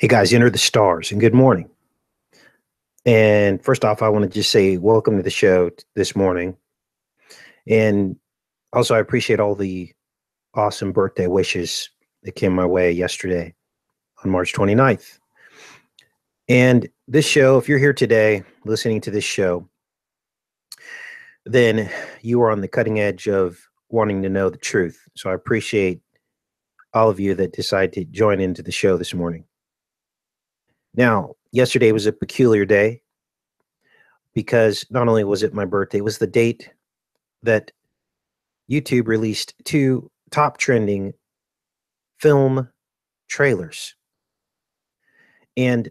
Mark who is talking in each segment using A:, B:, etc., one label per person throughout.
A: Hey guys, enter the stars and good morning. And first off, I want to just say welcome to the show this morning. And also, I appreciate all the awesome birthday wishes that came my way yesterday on March 29th. And this show, if you're here today listening to this show, then you are on the cutting edge of wanting to know the truth. So I appreciate all of you that decide to join into the show this morning. Now, yesterday was a peculiar day because not only was it my birthday, it was the date that YouTube released two top trending film trailers. And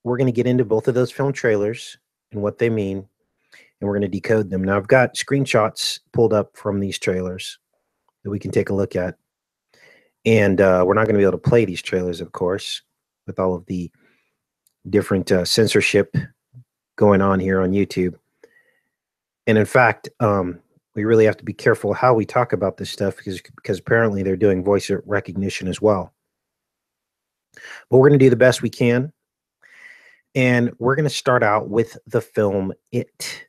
A: we're going to get into both of those film trailers and what they mean, and we're going to decode them. Now, I've got screenshots pulled up from these trailers that we can take a look at. And we're not going to be able to play these trailers, of course, with all of the different censorship going on here on YouTube. And in fact, we really have to be careful how we talk about this stuff because apparently they're doing voice recognition as well. But we're going to do the best we can. And we're going to start out with the film It.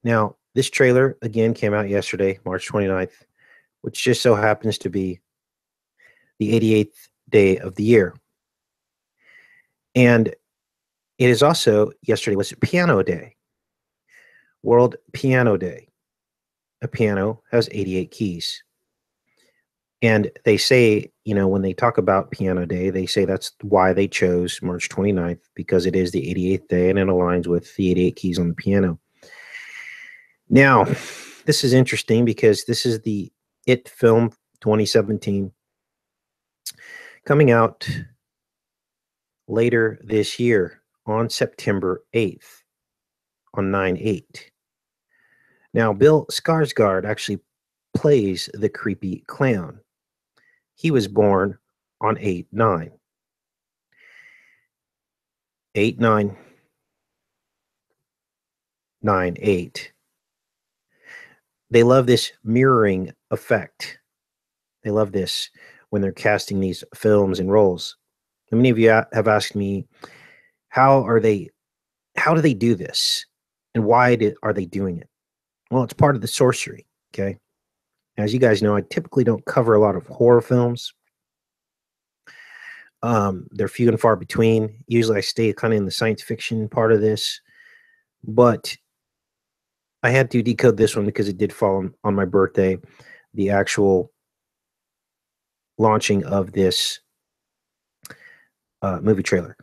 A: Now, this trailer, again, came out yesterday, March 29th, which just so happens to be the 88th day of the year. And it is also, yesterday was Piano Day, World Piano Day. A piano has 88 keys. And they say, when they talk about Piano Day, they say that's why they chose March 29th, because it is the 88th day and it aligns with the 88 keys on the piano. Now, this is interesting because this is the It film 2017 coming out later this year on September 8th, on 9/8. Now, Bill Skarsgård actually plays the creepy clown. He was born on 8/9. 8/9, 9/8. They love this mirroring effect. They love this when they're casting these films and roles. And many of you have asked me, how do they do this? And why are they doing it? Well, it's part of the sorcery, okay? As you guys know, I typically don't cover a lot of horror films. They're few and far between. Usually I stay kind of in the science fiction part of this, but I had to decode this one because it did fall on my birthday, the actual launching of this movie trailer.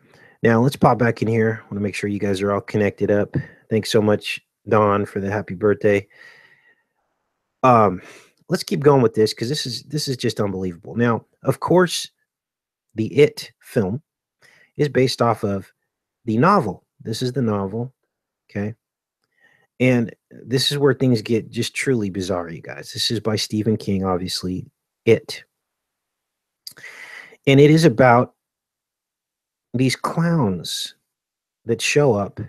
A: Now, let's pop back in here. I want to make sure you guys are all connected up. Thanks so much, Dawn, for the happy birthday. Let's keep going with this because this is just unbelievable. Now, of course, the It film is based off of the novel. This is the novel, okay? And this is where things get just truly bizarre, you guys. This is by Stephen King, obviously, It. And it is about these clowns that show up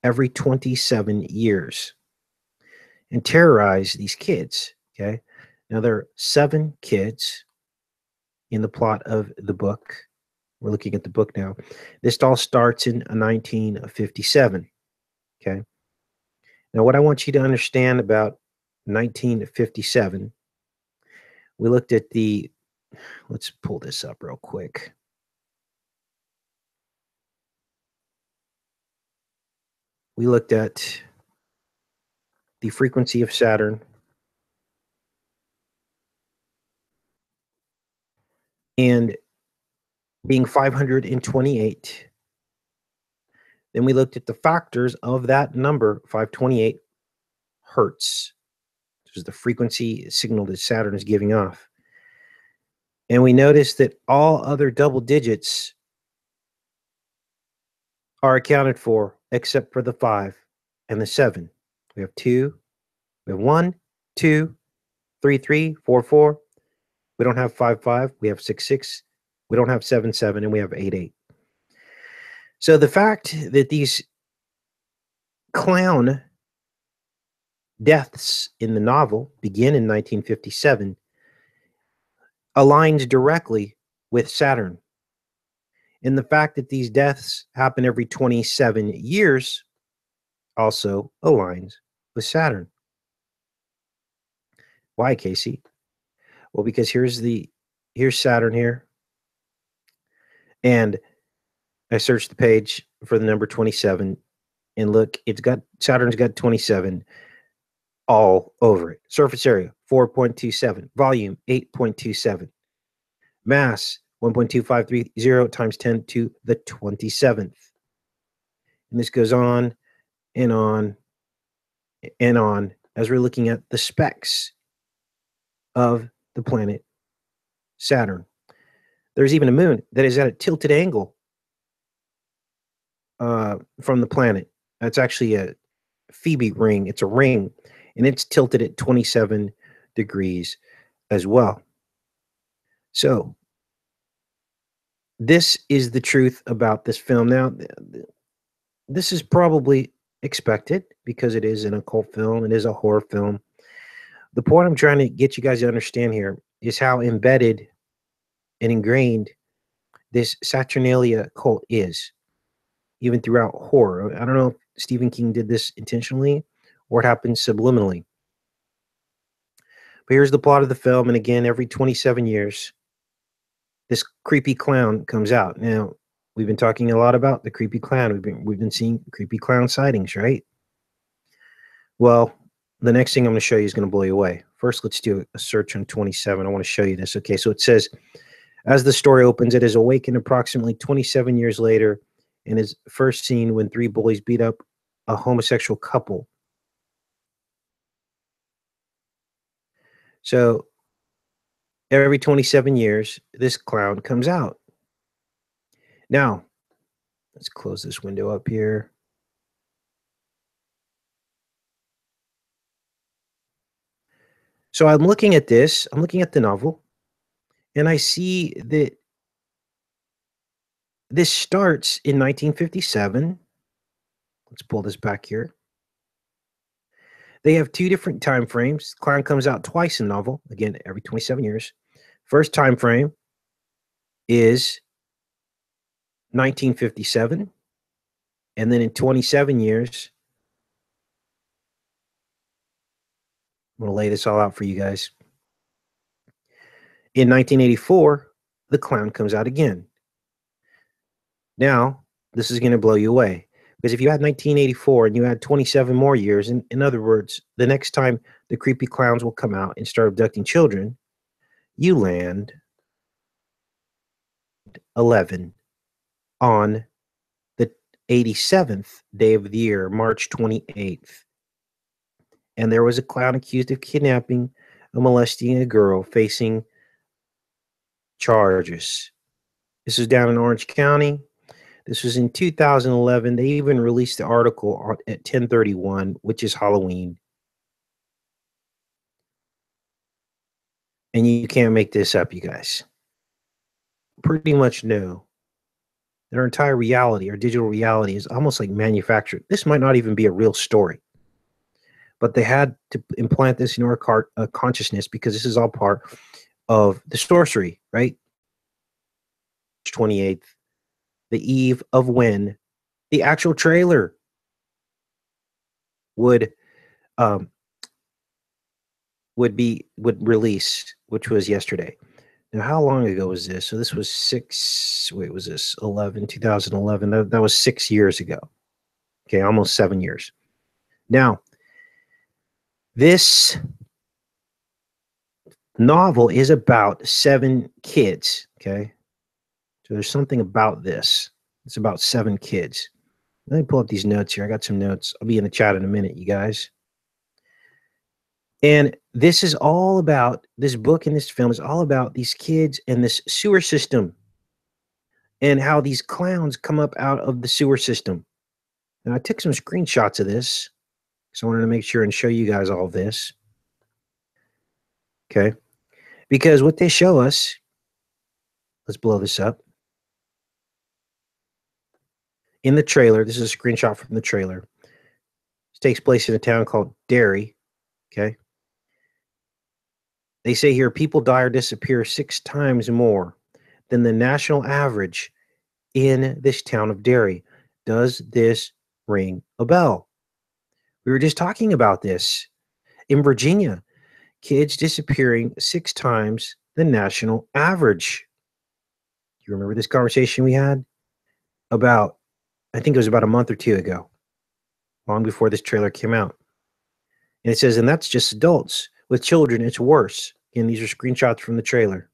A: every 27 years and terrorize these kids, okay? Now, there are 7 kids in the plot of the book. We're looking at the book now. This all starts in 1957, okay? Now, what I want you to understand about 1957, we looked at let's pull this up real quick. We looked at the frequency of Saturn and being 528. Then we looked at the factors of that number, 528 hertz, which is the frequency signal that Saturn is giving off. And we noticed that all other double digits are accounted for except for the 5 and the 7. We have 2, we have 1, 2, 3, 3, 4, 4. We don't have 5, 5. We have 6, 6. We don't have 7, 7. And we have 8, 8. So the fact that these clown deaths in the novel begin in 1957 aligns directly with Saturn. And the fact that these deaths happen every 27 years also aligns with Saturn. Why, Casey? Well, because here's Saturn here. And I searched the page for the number 27, and look, Saturn's got 27 all over it. Surface area 4.27, volume 8.27, mass 1.2530 times 10 to the 27th. And this goes on and on and on as we're looking at the specs of the planet Saturn. There's even a moon that is at a tilted angle from the planet. That's actually a Phoebe ring. It's a ring, and it's tilted at 27 degrees as well. So this is the truth about this film. Now, this is probably expected because it is an occult film. It is a horror film. The point I'm trying to get you guys to understand here is how embedded and ingrained this Saturnalia cult is, even throughout horror. I don't know if Stephen King did this intentionally or it happened subliminally. But here's the plot of the film. And again, every 27 years, this creepy clown comes out. Now, we've been talking a lot about the creepy clown. We've been seeing creepy clown sightings, right? Well, the next thing I'm going to show you is going to blow you away. First, let's do a search on 27. I want to show you this. Okay, so it says, as the story opens, it is awakened approximately 27 years later and is first seen when three bullies beat up a homosexual couple. So every 27 years, this clown comes out. Now, let's close this window up here. So I'm looking at this. I'm looking at the novel, and I see that this starts in 1957. Let's pull this back here. They have two different time frames. Clown comes out twice in the novel, again, every 27 years. First time frame is 1957. And then in 27 years, I'm going to lay this all out for you guys. In 1984, the clown comes out again. Now, this is going to blow you away. Because if you had 1984 and you had 27 more years, in other words, the next time the creepy clowns will come out and start abducting children, you land 11 on the 87th day of the year, March 28th. And there was a clown accused of kidnapping and molesting a girl facing charges. This is down in Orange County. This was in 2011. They even released the article at 10/31, which is Halloween. And you can't make this up, you guys. Pretty much know that our entire reality, our digital reality, is almost like manufactured. This might not even be a real story, but they had to implant this in our consciousness because this is all part of the sorcery, right? 28th, the eve of when the actual trailer would release, which was yesterday. Now, how long ago was this? So this was 2011. That was 6 years ago. Okay, almost 7 years. Now, this novel is about 7 kids, okay? So there's something about this. It's about 7 kids. Let me pull up these notes here. I got some notes. I'll be in the chat in a minute, you guys. And this is all about, this book and this film is all about these kids and this sewer system and how these clowns come up out of the sewer system. Now, I took some screenshots of this because I wanted to make sure and show you guys all this. Okay. Because what they show us, let's blow this up. In the trailer, this is a screenshot from the trailer. This takes place in a town called Derry. Okay. They say here people die or disappear 6 times more than the national average in this town of Derry. Does this ring a bell? We were just talking about this in Virginia. Kids disappearing 6 times the national average. Do you remember this conversation we had about, I think it was about a month or two ago, long before this trailer came out? And it says, and that's just adults. With children, it's worse. And these are screenshots from the trailer.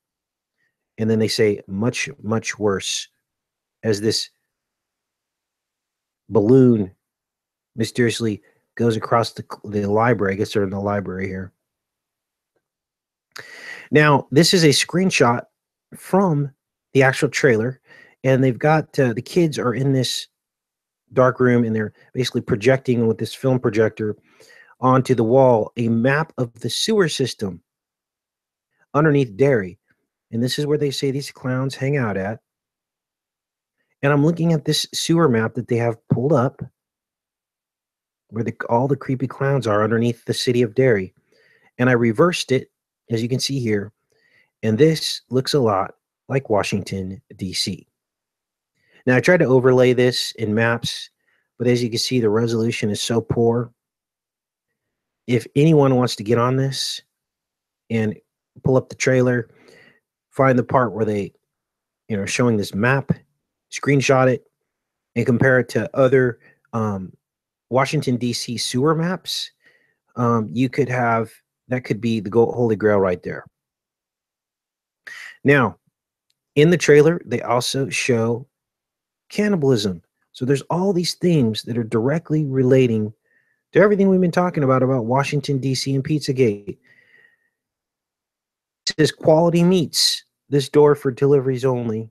A: And then they say, much, much worse, as this balloon mysteriously goes across the library. I guess they're in the library here. Now, this is a screenshot from the actual trailer, and they've got the kids are in this dark room, and they're basically projecting with this film projector onto the wall a map of the sewer system underneath Derry. And this is where they say these clowns hang out at. And I'm looking at this sewer map that they have pulled up where all the creepy clowns are underneath the city of Derry. And I reversed it, as you can see here. And this looks a lot like Washington, D.C. Now, I tried to overlay this in maps, but as you can see, the resolution is so poor. If anyone wants to get on this and pull up the trailer, find the part where they, showing this map, screenshot it, and compare it to other Washington, D.C. sewer maps, you could have, that could be the holy grail right there. Now, in the trailer, they also show cannibalism. So there's all these themes that are directly relating to everything we've been talking about Washington, D.C. and Pizzagate. It says quality meats. This door for deliveries only.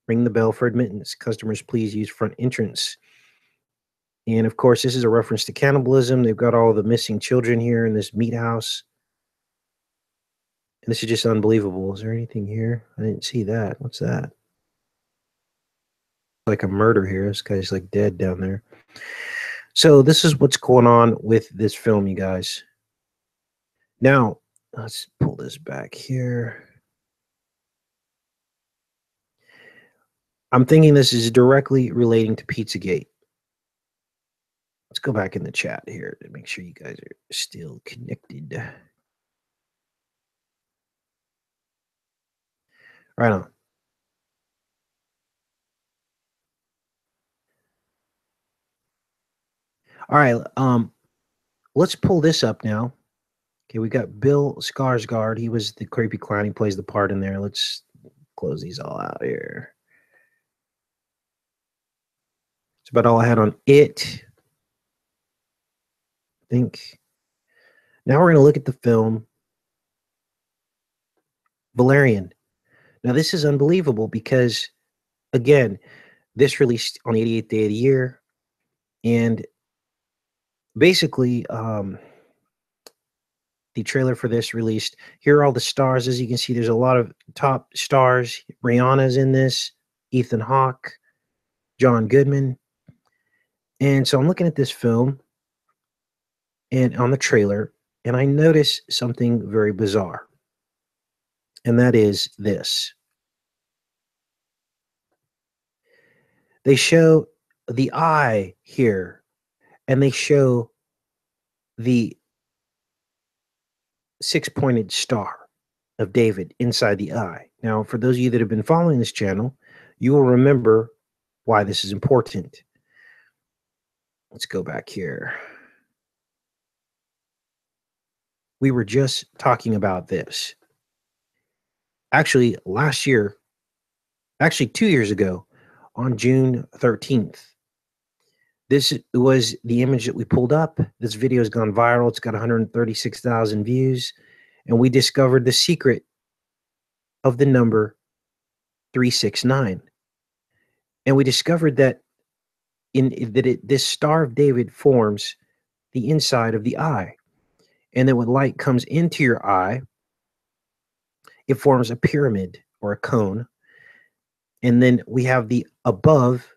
A: Ring the bell for admittance. Customers, please use front entrance. And of course, this is a reference to cannibalism. They've got all the missing children here in this meat house. And this is just unbelievable. Is there anything here? I didn't see that. What's that? Like a murder here. This guy's like dead down there. So this is what's going on with this film, you guys. Now, let's pull this back here. I'm thinking this is directly relating to Pizzagate. Let's go back in the chat here to make sure you guys are still connected. Right on. All right, let's pull this up now. Okay, we got Bill Skarsgård. He was the creepy clown. He plays the part in there. Let's close these all out here. That's about all I had on it, I think. Now we're going to look at the film Valerian. Now, this is unbelievable because, again, this released on the 88th day of the year. And basically, the trailer for this released. Here are all the stars. As you can see, there's a lot of top stars. Rihanna's in this, Ethan Hawke, John Goodman. And so I'm looking at this film and on the trailer, and I notice something very bizarre. And that is this. They show the eye here, and they show the 6-pointed star of David inside the eye. Now, for those of you that have been following this channel, you will remember why this is important. Let's go back here. We were just talking about this. Actually, last year, 2 years ago, on June 13th, this was the image that we pulled up. This video has gone viral. It's got 136,000 views. And we discovered the secret of the number 369. And we discovered that this Star of David forms the inside of the eye. And then when light comes into your eye, it forms a pyramid or a cone. And then we have the above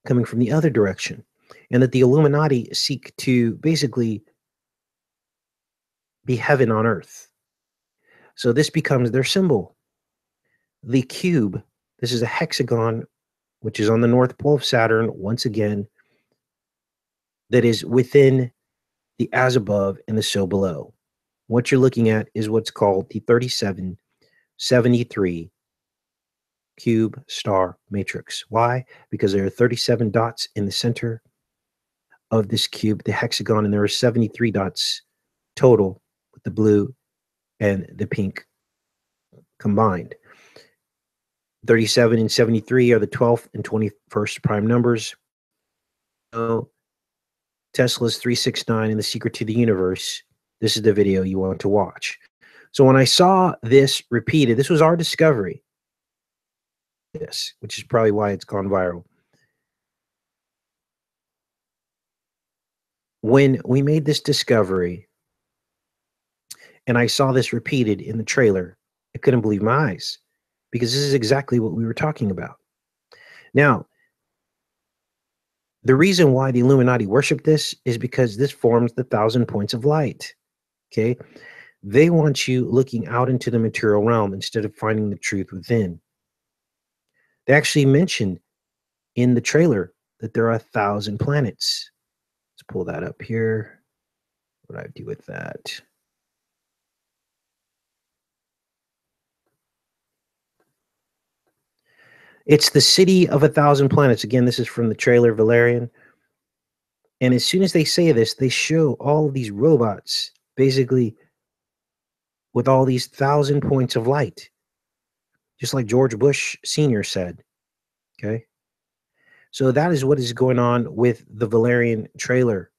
A: coming from the other direction. And that the Illuminati seek to basically be heaven on earth. So this becomes their symbol. The cube This is a hexagon, which is on the North Pole of Saturn, once again, that is within the as above and the so below. What you're looking at is what's called the 3773 cube star matrix. Why? Because there are 37 dots in the center of this cube, the hexagon, and there are 73 dots total with the blue and the pink combined. 37 and 73 are the 12th and 21st prime numbers. So Tesla's 369 and the secret to the universe. This is the video you want to watch. So when I saw this repeated, this was our discovery, this, which is probably why it's gone viral. When we made this discovery and I saw this repeated in the trailer, I couldn't believe my eyes, because this is exactly what we were talking about. Now, the reason why the Illuminati worship this is because this forms the 1,000 points of light. Okay? They want you looking out into the material realm instead of finding the truth within. They actually mentioned in the trailer that there are 1,000 planets. Let's pull that up here. What do I do with that? It's the city of 1,000 planets. Again, this is from the trailer, Valerian. And as soon as they say this, they show all of these robots, basically with all these 1,000 points of light, just like George Bush Sr. said. Okay. So that is what is going on with the Valerian trailer.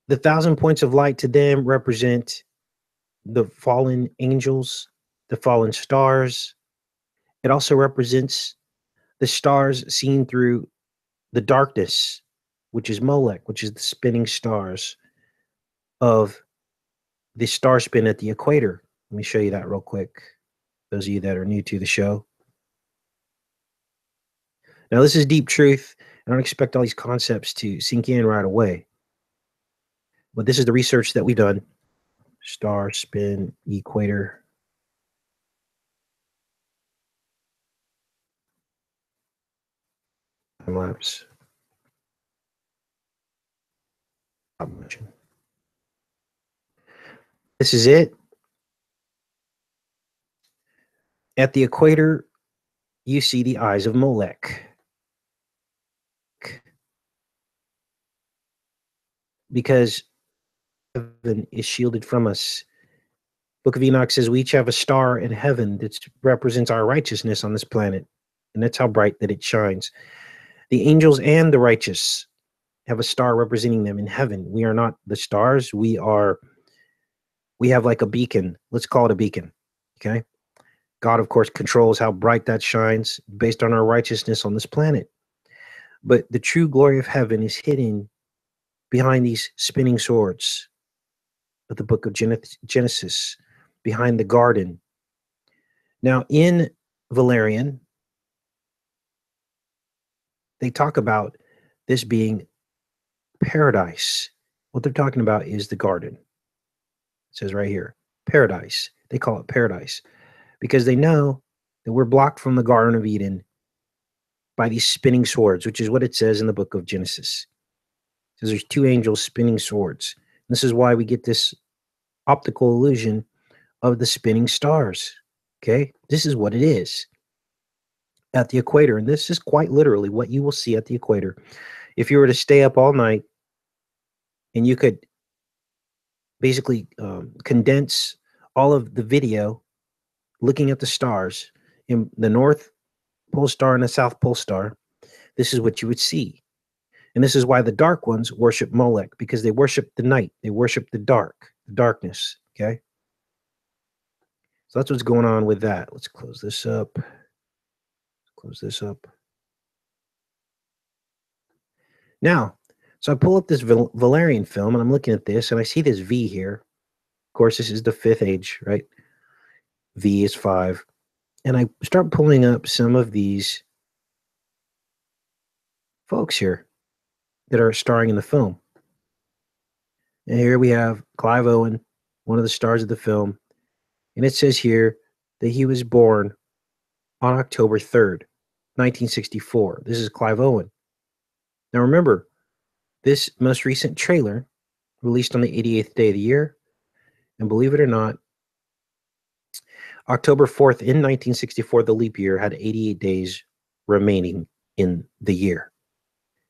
A: The 1,000 points of light to them represent the fallen angels, the fallen stars. It also represents the stars seen through the darkness, which is Molech, which is the spinning stars of the star spin at the equator. Let me show you that real quick. Those of you that are new to the show. Now, this is deep truth. I don't expect all these concepts to sink in right away. But this is the research that we've done. Star spin equator. Time lapse. This is it. At the equator, you see the eyes of Molech. Because heaven is shielded from us. Book of Enoch says we each have a star in heaven that represents our righteousness on this planet. And that's how bright that it shines. The angels and the righteous have a star representing them in heaven. We are not the stars. We have like a beacon. Let's call it a beacon. Okay. God, of course, controls how bright that shines based on our righteousness on this planet. But the true glory of heaven is hidden behind these spinning swords of the book of Genesis, behind the garden. Now, in Valerian, they talk about this being paradise. What they're talking about is the garden. It says right here, paradise. They call it paradise because they know that we're blocked from the Garden of Eden by these spinning swords, which is what it says in the book of Genesis. It says there's two angels spinning swords. And this is why we get this optical illusion of the spinning stars. Okay, this is what it is at the equator. And this is quite literally what you will see at the equator. If you were to stay up all night and you could basically condense all of the video looking at the stars in the North Pole Star and the South Pole Star, this is what you would see. And this is why the dark ones worship Molech, because they worship the night. They worship the darkness. Okay. So that's what's going on with that. Let's close this up. Close this up. Now, so I pull up this Valerian film and I'm looking at this and I see this V here. Of course, this is the fifth age, right? V is 5. And I start pulling up some of these folks here that are starring in the film. And here we have Clive Owen, one of the stars of the film. And it says here that he was born on October 3rd, 1964. This is Clive Owen. Now remember, this most recent trailer released on the 88th day of the year, and believe it or not, October 4th in 1964, the leap year, had 88 days remaining in the year.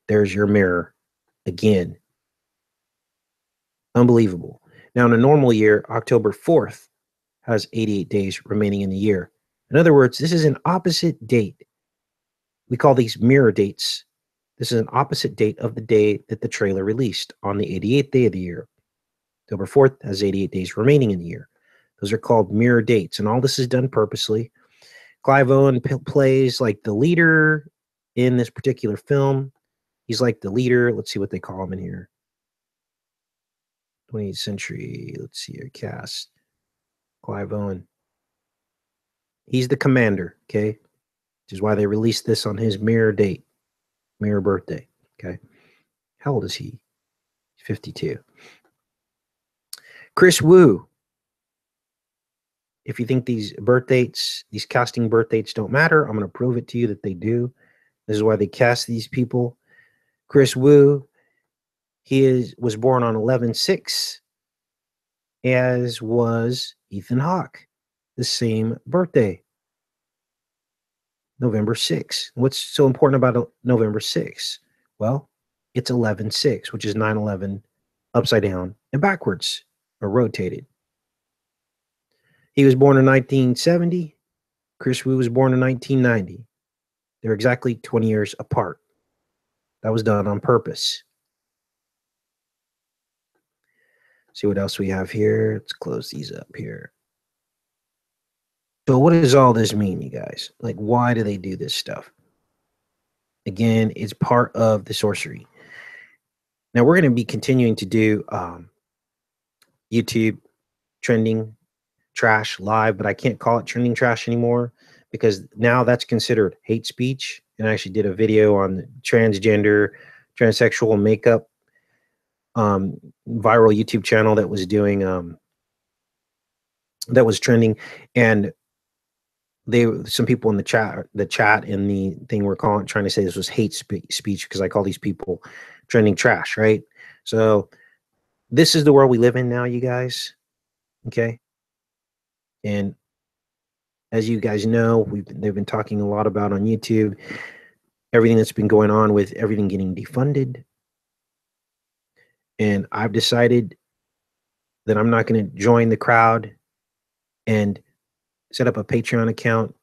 A: There's your mirror again. Unbelievable. Now, in a normal year, October 4th has 88 days remaining in the year. In other words, this is an opposite date. We call these mirror dates. This is an opposite date of the day that the trailer released on the 88th day of the year. October 4th has 88 days remaining in the year. Those are called mirror dates, and all this is done purposely. Clive Owen plays like the leader in this particular film. He's like the leader. Let's see what they call him in here. 20th century. Let's see here. Cast. Clive Owen. He's the commander, okay? Which is why they released this on his mirror date, mirror birthday, okay? How old is he? 52. Chris Wu. If you think these birth dates, these casting birth dates don't matter, I'm going to prove it to you that they do. This is why they cast these people. Chris Wu, was born on 11/6, as was Ethan Hawke, the same birthday, November 6th. What's so important about November 6th? Well, it's 11/6, which is 9/11 upside down and backwards, or rotated. He was born in 1970. Chris Wu was born in 1990. They're exactly 20 years apart. That was done on purpose. See what else we have here. Let's close these up here. So what does all this mean, you guys? Like, why do they do this stuff? Again, it's part of the sorcery. Now, we're going to be continuing to do YouTube trending trash live, but I can't call it trending trash anymore because now that's considered hate speech. And I actually did a video on transgender, transsexual makeup viral YouTube channel that was doing that was trending, and some people in the chat in the thing were trying to say this was hate speech because I call these people trending trash, right? So this is the world we live in now, you guys. Okay. And as you guys know, they've been talking a lot about on YouTube everything that's been going on with everything getting defunded. And I've decided that I'm not going to join the crowd and set up a Patreon account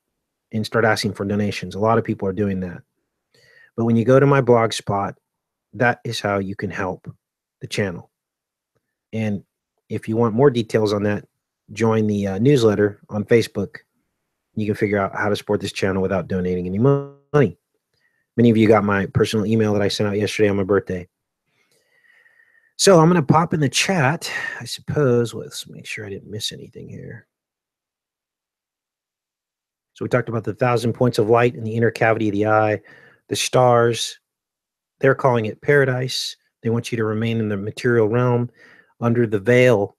A: and start asking for donations. A lot of people are doing that. But when you go to my blog spot, that is how you can help the channel. And if you want more details on that, join the newsletter on Facebook. You can figure out how to support this channel without donating any money. Many of you got my personal email that I sent out yesterday on my birthday. So I'm going to pop in the chat, I suppose. Let's make sure I didn't miss anything here. So we talked about the 1,000 points of light in the inner cavity of the eye, the stars. They're calling it paradise. They want you to remain in the material realm under the veil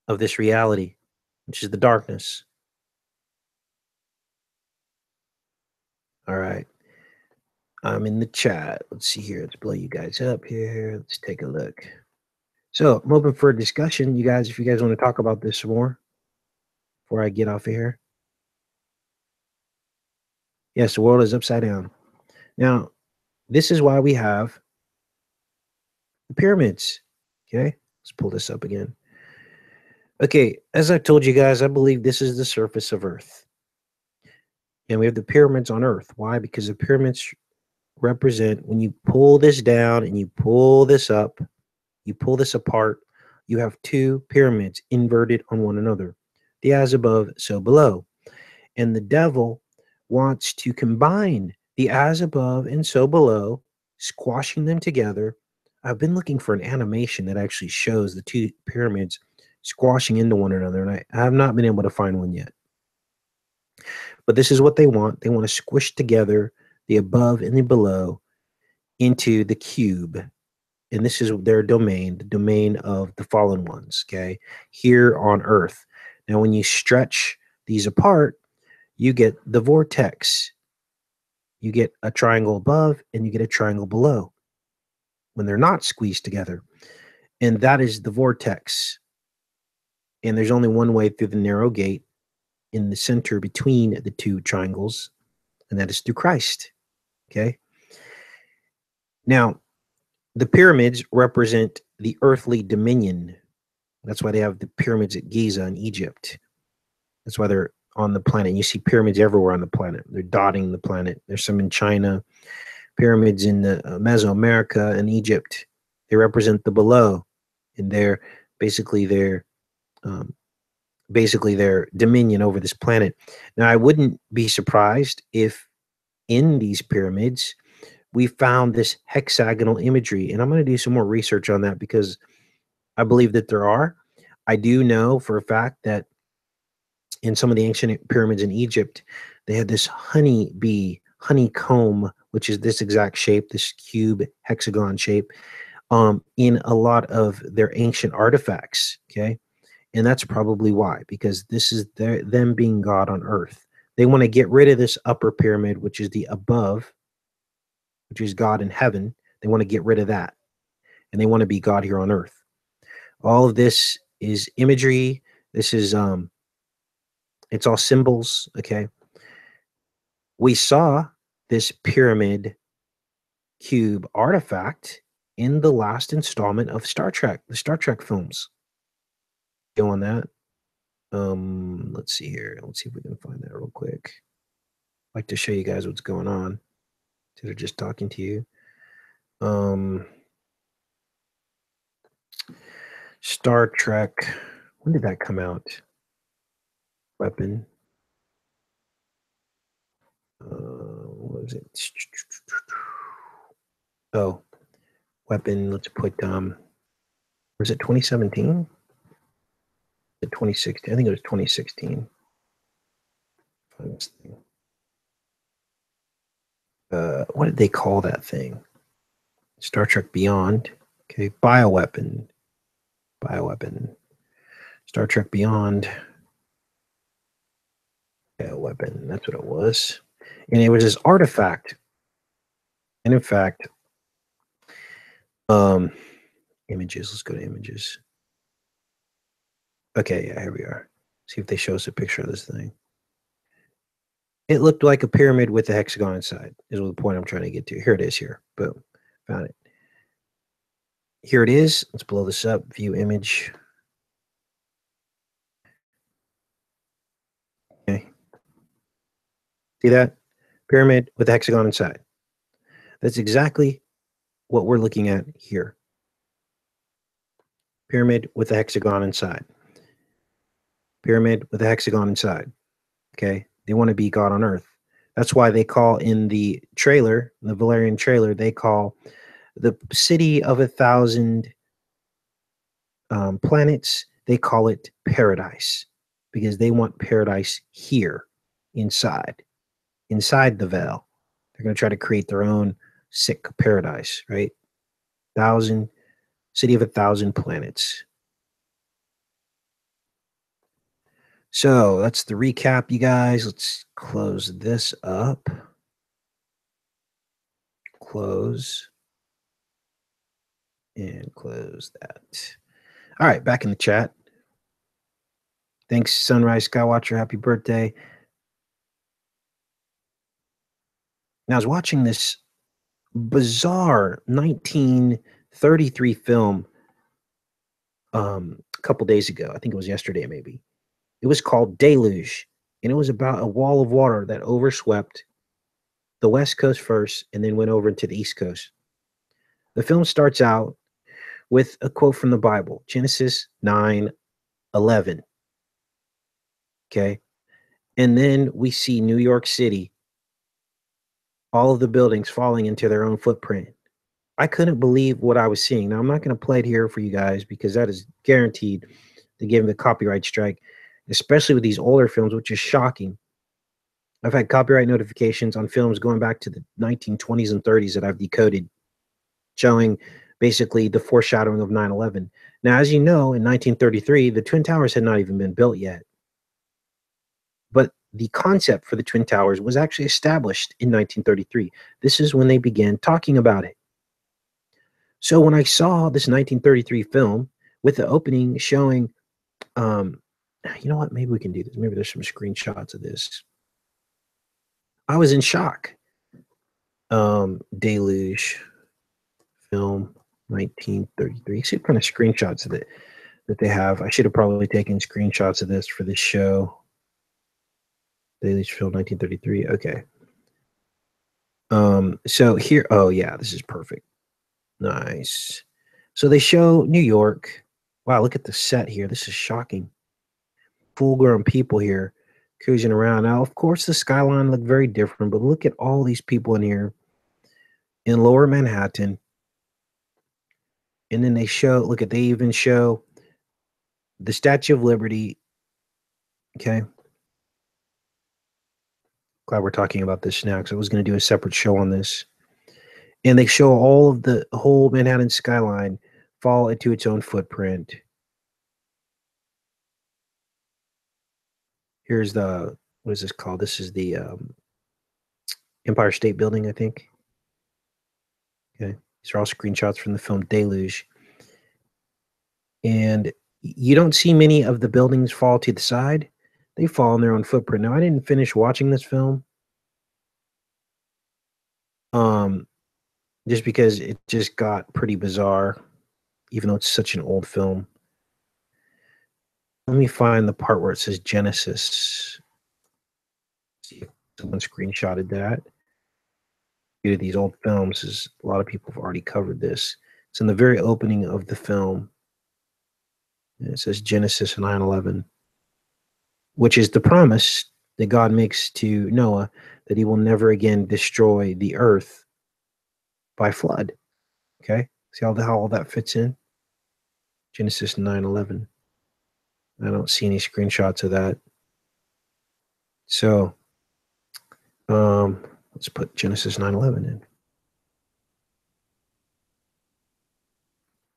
A: of this reality, which is the darkness. All right. I'm in the chat. Let's see here. Let's blow you guys up here. Let's take a look. So I'm open for a discussion, you guys, if you guys want to talk about this some more before I get off of here. Yes, the world is upside down. Now, this is why we have the pyramids. Okay, let's pull this up again. Okay, as I told you guys, I believe this is the surface of Earth. And we have the pyramids on Earth. Why? Because the pyramids represent, when you pull this down and you pull this up, you pull this apart, you have two pyramids inverted on one another. The as above, so below. And the devil wants to combine the as above and so below, squashing them together. I've been looking for an animation that actually shows the two pyramids squashing into one another, and I have not been able to find one yet. But this is what they want. They want to squish together the above and the below into the cube. And this is their domain, the domain of the fallen ones, okay, here on Earth. Now, when you stretch these apart, you get the vortex. You get a triangle above and you get a triangle below when they're not squeezed together. And that is the vortex. And there's only one way through the narrow gate in the center between the two triangles, and that is through Christ. Okay. Now, the pyramids represent the earthly dominion. That's why they have the pyramids at Giza in Egypt. That's why they're on the planet. You see pyramids everywhere on the planet. They're dotting the planet. There's some in China, pyramids in the Mesoamerica and Egypt. They represent the below, and they're basically their dominion over this planet. Now, I wouldn't be surprised if in these pyramids we found this hexagonal imagery, and I'm going to do some more research on that because I believe that there are. I do know for a fact that in some of the ancient pyramids in Egypt, they had this honeycomb, which is this exact shape, this cube hexagon shape, in a lot of their ancient artifacts. Okay. And that's probably why, because this is them being God on earth. They want to get rid of this upper pyramid, which is the above, which is God in heaven. They want to get rid of that. And they want to be God here on earth. All of this is imagery. This is, it's all symbols. Okay. We saw this pyramid cube artifact in the last installment of Star Trek, the Star Trek films. Go on that. Let's see here. Let's see if we can find that real quick. I'd like to show you guys what's going on instead of just talking to you. Star Trek. When did that come out? Weapon. What was it? Oh, weapon. Let's put was it 2017? 2016. I think it was 2016. What did they call that thing? Star Trek Beyond. Okay, bioweapon. Star Trek Beyond. Weapon. That's what it was. And it was this artifact. And in fact, images. Let's go to images. Okay, yeah, here we are. See if they show us a picture of this thing. It looked like a pyramid with a hexagon inside, is the point I'm trying to get to. Here it is here. Boom. Found it. Here it is. Let's blow this up. View image. Okay. See that? Pyramid with a hexagon inside. That's exactly what we're looking at here. Pyramid with a hexagon inside. Pyramid with a hexagon inside. Okay. They want to be God on earth. That's why they call in the trailer, the Valerian trailer, they call the city of 1,000 planets, they call it paradise, because they want paradise here inside the veil. They're going to try to create their own sick paradise, right? City of 1,000 planets. So that's the recap, you guys. Let's close this up. Close. And close that. All right, back in the chat. Thanks, Sunrise Skywatcher. Happy birthday. Now, I was watching this bizarre 1933 film a couple days ago. I think it was yesterday, maybe. It was called Deluge, and it was about a wall of water that overswept the West Coast first and then went over into the East Coast. The film starts out with a quote from the Bible, Genesis 9:11. Okay. And then we see New York City, all of the buildings falling into their own footprint. I couldn't believe what I was seeing. Now, I'm not going to play it here for you guys because that is guaranteed to give me a copyright strike, especially with these older films, which is shocking. I've had copyright notifications on films going back to the 1920s and 30s that I've decoded, showing basically the foreshadowing of 9/11. Now, as you know, in 1933, the Twin Towers had not even been built yet. But the concept for the Twin Towers was actually established in 1933. This is when they began talking about it. So when I saw this 1933 film with the opening showing, you know what? Maybe we can do this. Maybe there's some screenshots of this. I was in shock. Deluge film 1933. See what kind of screenshots of it that they have. I should have probably taken screenshots of this for this show. Deluge film 1933. Okay. So here, oh yeah, this is perfect. Nice. So they show New York. Wow, look at the set here. This is shocking. Full-grown people here cruising around. Now, of course, the skyline looked very different, but look at all these people in here in Lower Manhattan. And then they even show the Statue of Liberty. Okay. Glad we're talking about this now, because I was going to do a separate show on this. And they show all of the whole Manhattan skyline fall into its own footprint. Here's the, what is this called? This is the Empire State Building, I think. Okay. These are all screenshots from the film Deluge. And you don't see many of the buildings fall to the side. They fall in their own footprint. Now, I didn't finish watching this film. Just because it just got pretty bizarre, even though it's such an old film. Let me find the part where it says Genesis. See if someone screenshotted that. Due to these old films, is a lot of people have already covered this. It's in the very opening of the film. And it says Genesis 9:11, which is the promise that God makes to Noah that he will never again destroy the earth by flood. Okay, see how all that fits in? Genesis 9:11. I don't see any screenshots of that. So let's put Genesis 9:11 in.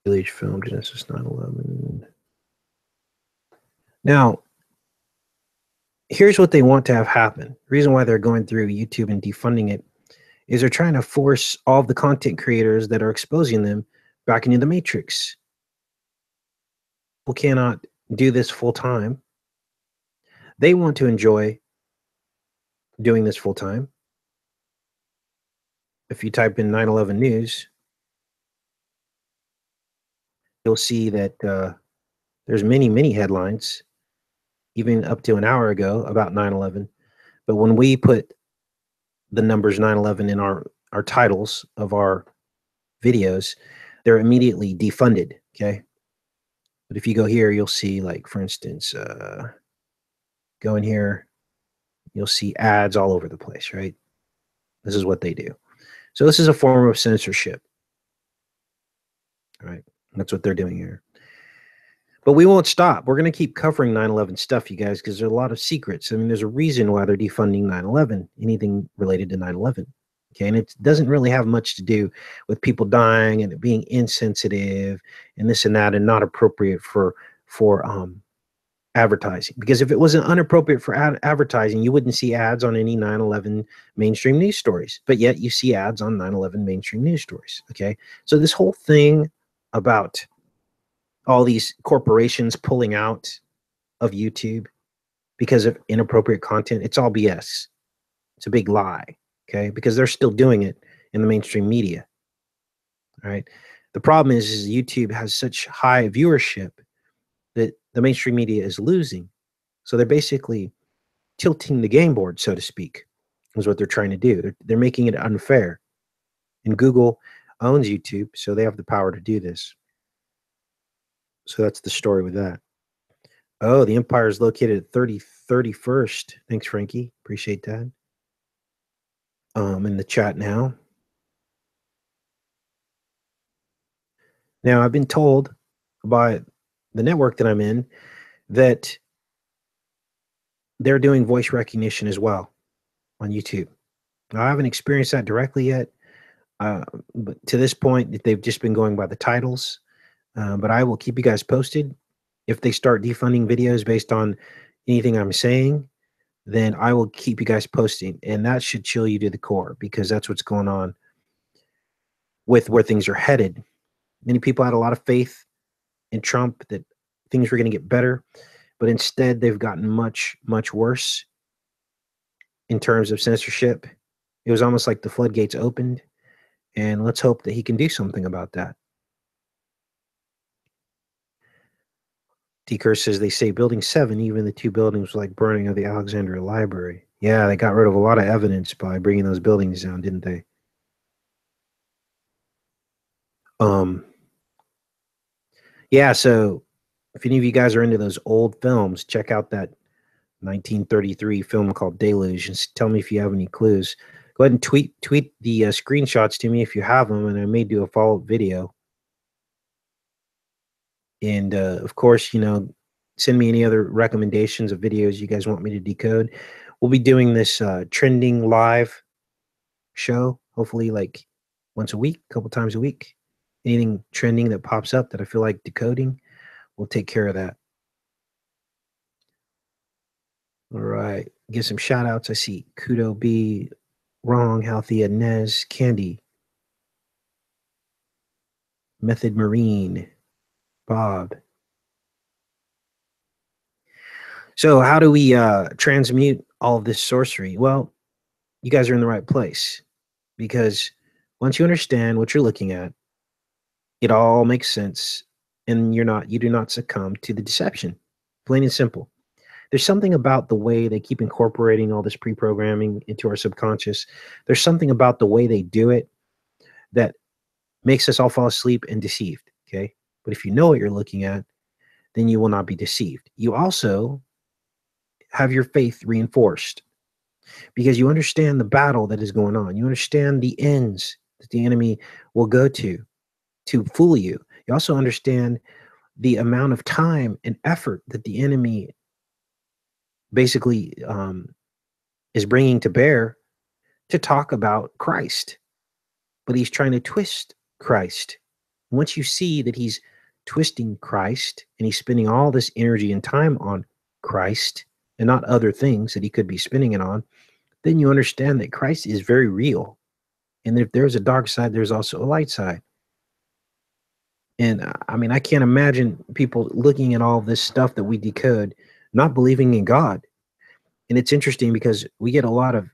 A: Village film, Genesis 9:11. Now, here's what they want to have happen. The reason why they're going through YouTube and defunding it is they're trying to force all of the content creators that are exposing them back into the matrix. People cannot do this full time. They want to enjoy doing this full time. If you type in 9/11 news, you'll see that there's many headlines, even up to an hour ago, about 9/11. But when we put the numbers 9/11 in our titles of our videos, they're immediately defunded. Okay. But if you go here, you'll see, like, for instance, go in here, you'll see ads all over the place, right? This is what they do. So this is a form of censorship. All right. That's what they're doing here. But we won't stop. We're going to keep covering 9/11 stuff, you guys, because there's a lot of secrets. I mean, there's a reason why they're defunding 9/11, anything related to 9/11. Okay. And it doesn't really have much to do with people dying and it being insensitive and this and that and not appropriate for advertising. Because if it wasn't inappropriate for advertising, you wouldn't see ads on any 9/11 mainstream news stories. But yet you see ads on 9/11 mainstream news stories. Okay. So this whole thing about all these corporations pulling out of YouTube because of inappropriate content, it's all BS. It's a big lie. Okay. Because they're still doing it in the mainstream media. All right. The problem is YouTube has such high viewership that the mainstream media is losing. So they're basically tilting the game board, so to speak, is what they're trying to do. They're making it unfair. And Google owns YouTube, so they have the power to do this. So that's the story with that. Oh, the Empire is located at 31st. Thanks, Frankie. Appreciate that. In the chat now. Now, I've been told by the network that I'm in that they're doing voice recognition as well on YouTube. Now, I haven't experienced that directly yet, but to this point, they've just been going by the titles. But I will keep you guys posted if they start defunding videos based on anything I'm saying. then I will keep you guys posting. And that should chill you to the core, because that's what's going on with where things are headed. Many people had a lot of faith in Trump that things were going to get better, but instead they've gotten much, much worse in terms of censorship. It was almost like the floodgates opened, and let's hope that he can do something about that. D. Kerr says they say Building 7, even the two buildings, were like burning of the Alexandria Library. Yeah, they got rid of a lot of evidence by bringing those buildings down, didn't they? Um, yeah, so if any of you guys are into those old films, check out that 1933 film called Deluge and tell me if you have any clues. Go ahead and tweet the screenshots to me if you have them, and I may do a follow-up video. And of course, send me any other recommendations of videos you guys want me to decode. We'll be doing this trending live show, hopefully like once a week, a couple times a week. Anything trending that pops up that I feel like decoding, we'll take care of that. All right. Give some shout outs. I see Kudo B, Wrong, Healthy, Nez, Candy, Method Marine, Bob. So how do we transmute all of this sorcery? Well, you guys are in the right place, because once you understand what you're looking at, it all makes sense, and you do not succumb to the deception. Plain and simple. There's something about the way they keep incorporating all this pre-programming into our subconscious. There's something about the way they do it that makes us all fall asleep and deceived. Okay. But if you know what you're looking at, then you will not be deceived. You also have your faith reinforced, because you understand the battle that is going on. You understand the ends that the enemy will go to fool you. You also understand the amount of time and effort that the enemy basically is bringing to bear to talk about Christ, but he's trying to twist Christ. Once you see that he's twisting Christ and he's spending all this energy and time on Christ and not other things that he could be spending it on, then you understand that Christ is very real. And if there's a dark side, there's also a light side. And I mean, I can't imagine people looking at all this stuff that we decode, not believing in God. And it's interesting because we get a lot of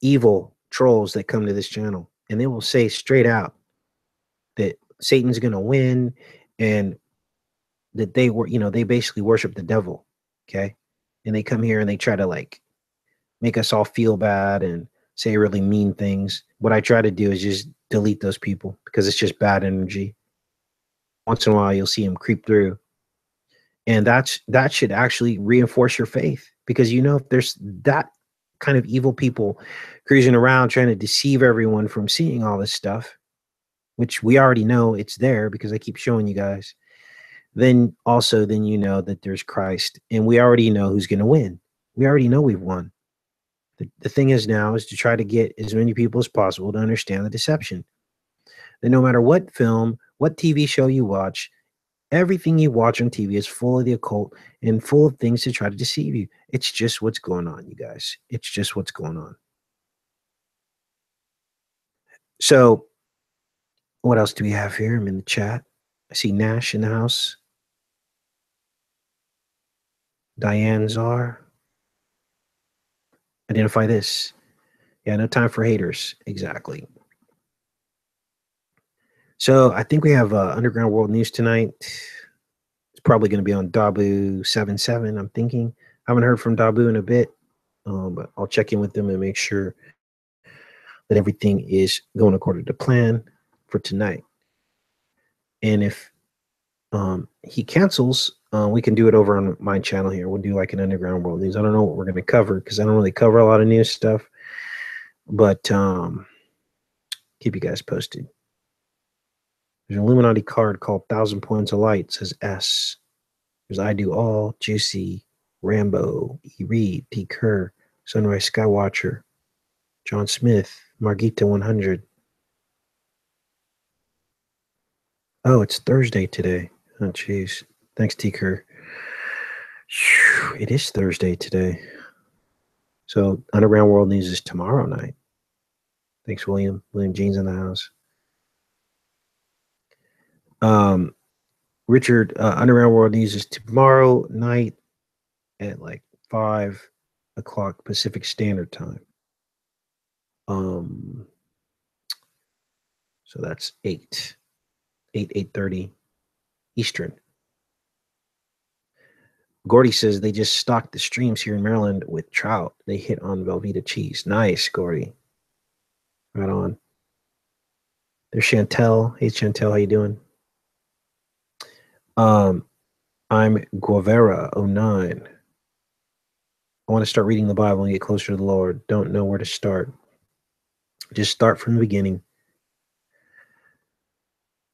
A: evil trolls that come to this channel, and they will say straight out that Satan's going to win, and that they basically worship the devil. Okay. And they come here and they try to like make us all feel bad and say really mean things. What I try to do is just delete those people, because it's just bad energy. Once in a while, you'll see them creep through. And that should actually reinforce your faith, because if there's that kind of evil people cruising around trying to deceive everyone from seeing all this stuff, which we already know it's there because I keep showing you guys, then you know that there's Christ, and we already know who's going to win. We already know we've won. The thing is now is to try to get as many people as possible to understand the deception. That no matter what film, what TV show you watch, everything you watch on TV is full of the occult and full of things to try to deceive you. It's just what's going on, you guys. It's just what's going on. So, what else do we have here? I'm in the chat. I see Nash in the house. Diane Czar. Identify this. Yeah, no time for haters. Exactly. So, I think we have Underground World News tonight. It's probably going to be on Dabu 77, I'm thinking. I haven't heard from Dabu in a bit, but I'll check in with them and make sure that everything is going according to plan for tonight. And if he cancels, we can do it over on my channel here. We'll do like an Underground World News. I don't know what we're going to cover because I don't really cover a lot of news stuff, but keep you guys posted. There's an Illuminati card called 1,000 Points of Light. It says S. There's I Do All, Juicy, Rambo, E. Reed, T. Kerr, Sunrise Skywatcher, John Smith, Margita 100. Oh, it's Thursday today. Oh, jeez. Thanks, T. Kerr. It is Thursday today. So Underground World News is tomorrow night. Thanks, William. William Jean's in the house. Richard, Underground World News is tomorrow night at like 5 o'clock Pacific Standard Time. So that's 8:30 Eastern. Gordy says they just stocked the streams here in Maryland with trout. They hit on Velveeta cheese. Nice, Gordy. Right on. There's Chantel. Hey, Chantel, how you doing? I'm Guevara09. I want to start reading the Bible and get closer to the Lord. Don't know where to start. Just start from the beginning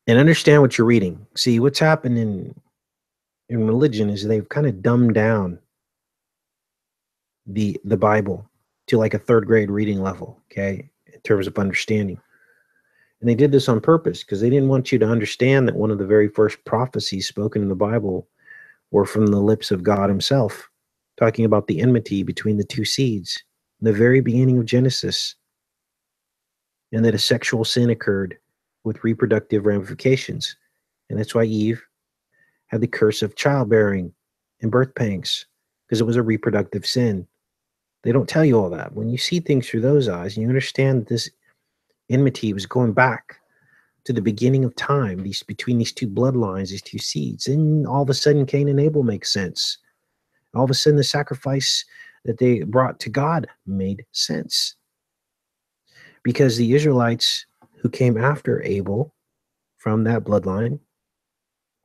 A: and understand what you're reading. See, what's happened in religion is they've kind of dumbed down the Bible to like a third grade reading level, okay, in terms of understanding. And they did this on purpose because they didn't want you to understand that one of the very first prophecies spoken in the Bible were from the lips of God himself, talking about the enmity between the two seeds in the very beginning of Genesis, and that a sexual sin occurred with reproductive ramifications. And that's why Eve had the curse of childbearing and birth pangs, because it was a reproductive sin. They don't tell you all that. When you see things through those eyes and you understand that this enmity was going back to the beginning of time, between these two bloodlines, these two seeds, and all of a sudden Cain and Abel make sense. All of a sudden the sacrifice that they brought to God made sense. Because the Israelites who came after Abel from that bloodline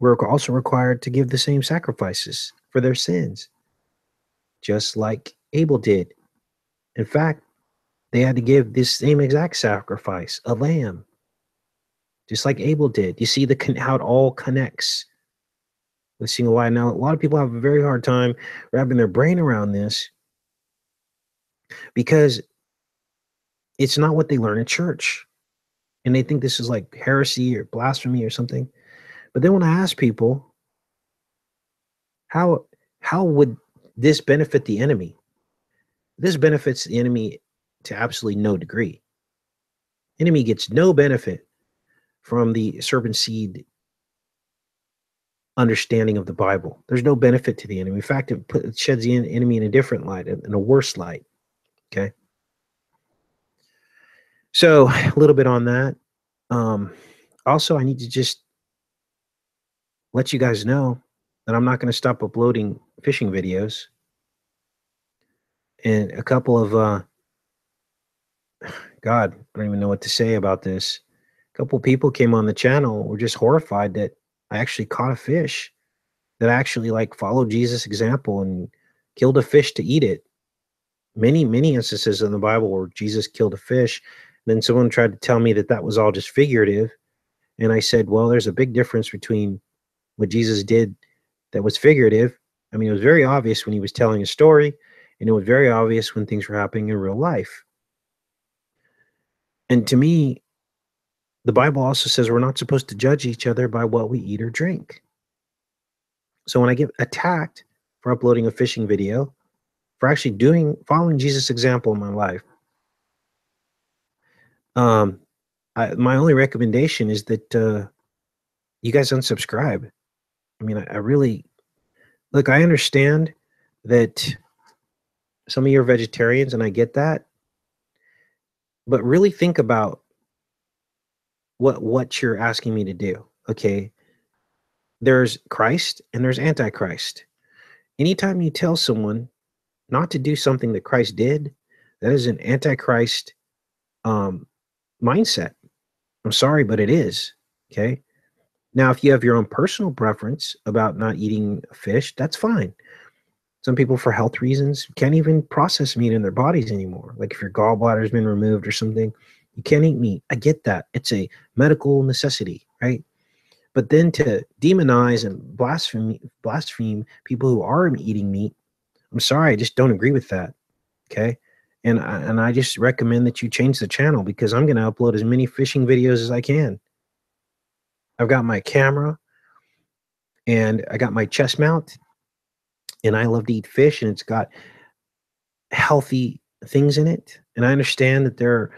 A: were also required to give the same sacrifices for their sins, just like Abel did. In fact, they had to give this same exact sacrifice, a lamb, just like Abel did. You see how it all connects with single line. Now, a lot of people have a very hard time wrapping their brain around this because it's not what they learn in church. And they think this is like heresy or blasphemy or something. But then when I ask people, how would this benefit the enemy? This benefits the enemy to absolutely no degree. Enemy gets no benefit from the serpent seed understanding of the Bible. There's no benefit to the enemy. In fact, it sheds the enemy in a different light, in a worse light. Okay. So a little bit on that. Also, I need to just let you guys know that I'm not going to stop uploading fishing videos. And a couple of, God, I don't even know what to say about this. A couple of people came on the channel, were just horrified that I actually caught a fish, that I actually like followed Jesus' example and killed a fish to eat it. Many instances in the Bible where Jesus killed a fish. Then someone tried to tell me that that was all just figurative. And I said, well, there's a big difference between what Jesus did that was figurative. I mean, it was very obvious when he was telling a story, and it was very obvious when things were happening in real life. And to me, the Bible also says we're not supposed to judge each other by what we eat or drink. So when I get attacked for uploading a fishing video, for actually following Jesus' example in my life, my only recommendation is that you guys unsubscribe. I mean, I really, look, I understand that some of you are vegetarians, and I get that, but really think about what you're asking me to do. Okay, there's Christ and there's Antichrist. Anytime you tell someone not to do something that Christ did, that is an Antichrist mindset. I'm sorry, but it is. Okay. Now, if you have your own personal preference about not eating fish, that's fine. Some people, for health reasons, can't even process meat in their bodies anymore. Like if your gallbladder's been removed or something, you can't eat meat. I get that. It's a medical necessity, right? But then to demonize and blaspheme people who are eating meat, I'm sorry, I just don't agree with that. Okay. And I just recommend that you change the channel, because I'm going to upload as many fishing videos as I can. I've got my camera and I got my chest mount, and I love to eat fish, and it's got healthy things in it. And I understand that there are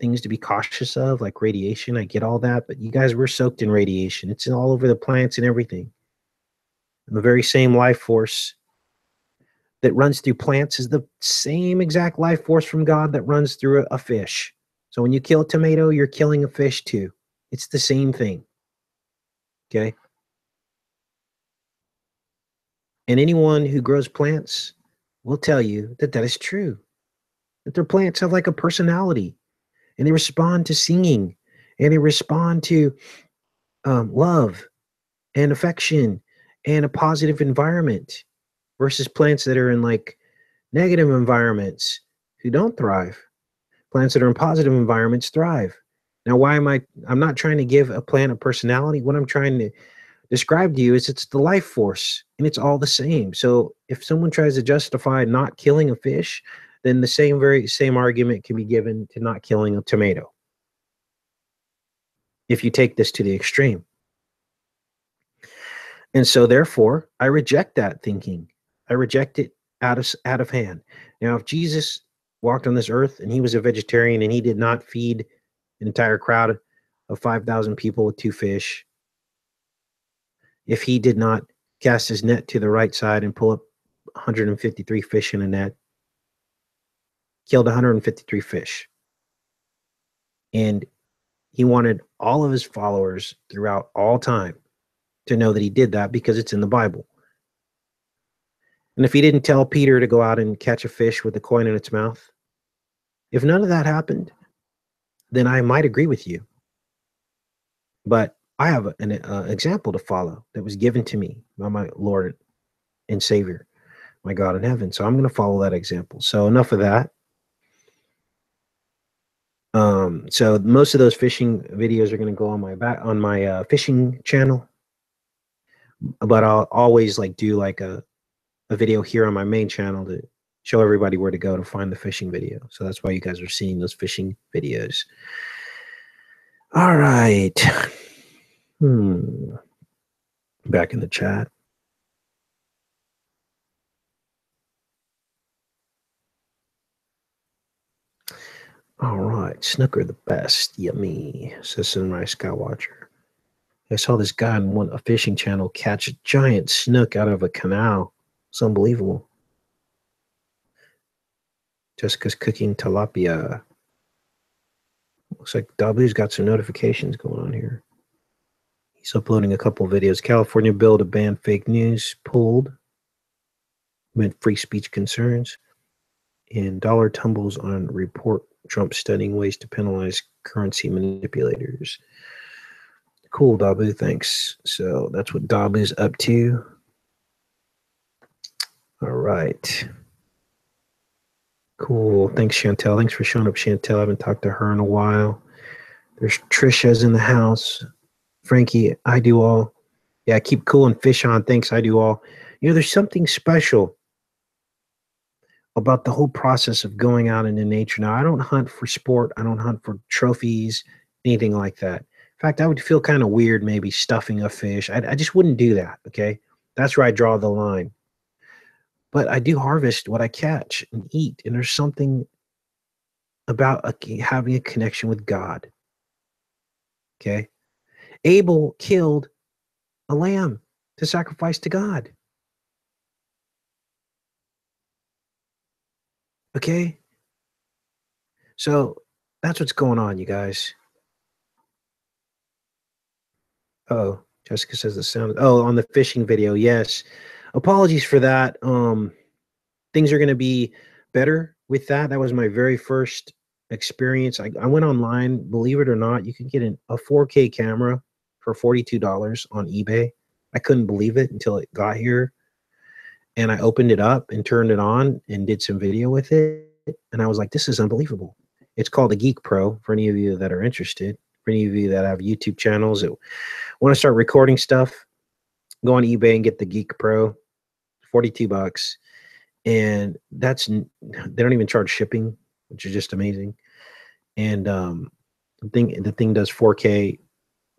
A: things to be cautious of, like radiation. I get all that, but you guys, we're soaked in radiation. It's all over the plants and everything. And the very same life force that runs through plants is the same exact life force from God that runs through a fish. So when you kill a tomato, you're killing a fish too. It's the same thing. Okay. And anyone who grows plants will tell you that that is true, that their plants have like a personality and they respond to singing and they respond to love and affection and a positive environment versus plants that are in like negative environments who don't thrive. Plants that are in positive environments thrive. Now, I'm not trying to give a plant a personality. What I'm trying to describe to you is it's the life force and it's all the same. So if someone tries to justify not killing a fish, then the very same argument can be given to not killing a tomato. If you take this to the extreme. And so therefore, I reject that thinking. I reject it out of hand. Now, if Jesus walked on this earth and he was a vegetarian and he did not feed an entire crowd of 5,000 people with 2 fish, if he did not cast his net to the right side and pull up 153 fish in a net, killed 153 fish, and he wanted all of his followers throughout all time to know that he did that because it's in the Bible. And if he didn't tell Peter to go out and catch a fish with a coin in its mouth, if none of that happened, then I might agree with you. But I have an example to follow that was given to me by my Lord and Savior, my God in heaven. So I'm going to follow that example. So enough of that. So most of those fishing videos are going to go on my fishing channel, but I'll always like do like a video here on my main channel to show everybody where to go to find the fishing video. So that's why you guys are seeing those fishing videos. All right. Back in the chat. All right. Snooker the best. Yummy, says Sunrise Skywatcher. I saw this guy on a fishing channel catch a giant snook out of a canal. It's unbelievable. Jessica's cooking tilapia. Looks like W's got some notifications going on here. He's uploading a couple of videos. California bill to ban fake news pulled amid free speech concerns. And dollar tumbles on report Trump studying ways to penalize currency manipulators. Cool, Dabu. Thanks. So that's what Dabu's up to. All right. Cool. Thanks, Chantel. Thanks for showing up, Chantel. I haven't talked to her in a while. There's Trisha's in the house. Frankie, I do all. Yeah, keep cool and fish on. Thanks, I do all. You know, there's something special about the whole process of going out into nature. Now, I don't hunt for sport. I don't hunt for trophies, anything like that. In fact, I would feel kind of weird maybe stuffing a fish. I just wouldn't do that, okay? That's where I draw the line. But I do harvest what I catch and eat. And there's something about having a connection with God, okay? Abel killed a lamb to sacrifice to God. Okay? So that's what's going on, you guys. Oh, Jessica says the sound. Oh, on the fishing video. Yes. Apologies for that. Things are going to be better with that. That was my very first experience. I went online, believe it or not, you can get a 4K camera for $42 on eBay. I couldn't believe it until it got here. And I opened it up and turned it on and did some video with it. And I was like, this is unbelievable. It's called a Geek Pro for any of you that are interested. For any of you that have YouTube channels that want to start recording stuff, go on eBay and get the Geek Pro, $42. And they don't even charge shipping, which is just amazing. And the thing does 4K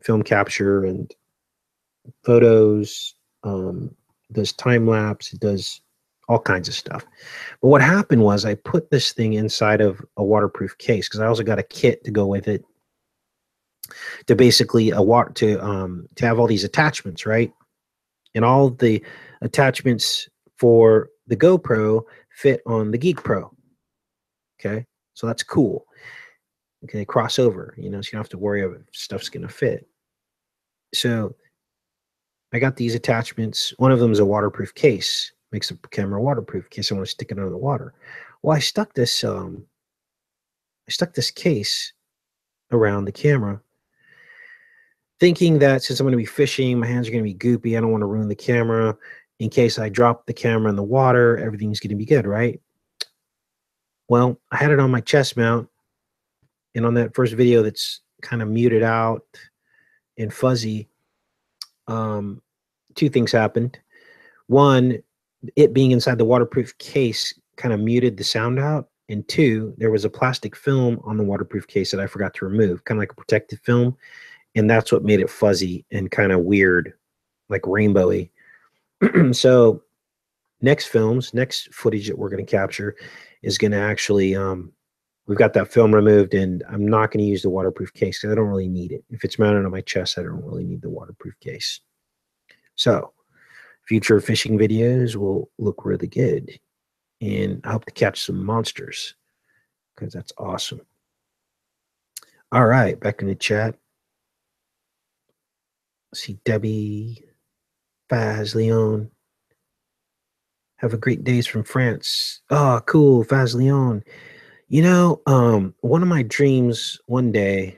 A: film capture and photos, does time lapse, it does all kinds of stuff. But what happened was I put this thing inside of a waterproof case because I also got a kit to go with it to basically to have all these attachments, right? And all the attachments for the GoPro fit on the Geek Pro. Okay, so that's cool. Okay, crossover, so you don't have to worry about if stuff's gonna fit. So I got these attachments. One of them is a waterproof case, makes the camera waterproof in case I want to stick it under the water. Well, I stuck this case around the camera, thinking that since I'm going to be fishing, my hands are going to be goopy. I don't want to ruin the camera. In case I drop the camera in the water, everything's going to be good, right? Well, I had it on my chest mount, and on that first video that's kind of muted out and fuzzy, two things happened. One, it being inside the waterproof case kind of muted the sound out. And two, there was a plastic film on the waterproof case that I forgot to remove, kind of like a protective film. And that's what made it fuzzy and kind of weird, like rainbowy. So next footage that we're going to capture is going to actually, we've got that film removed, and I'm not going to use the waterproof case because I don't really need it. If it's mounted on my chest, I don't really need the waterproof case. So future fishing videos will look really good, and I hope to catch some monsters because that's awesome. All right, back in the chat. See Debbie, Faz, Leon. Have a great days from France. Oh, cool, Faz Leon. One of my dreams one day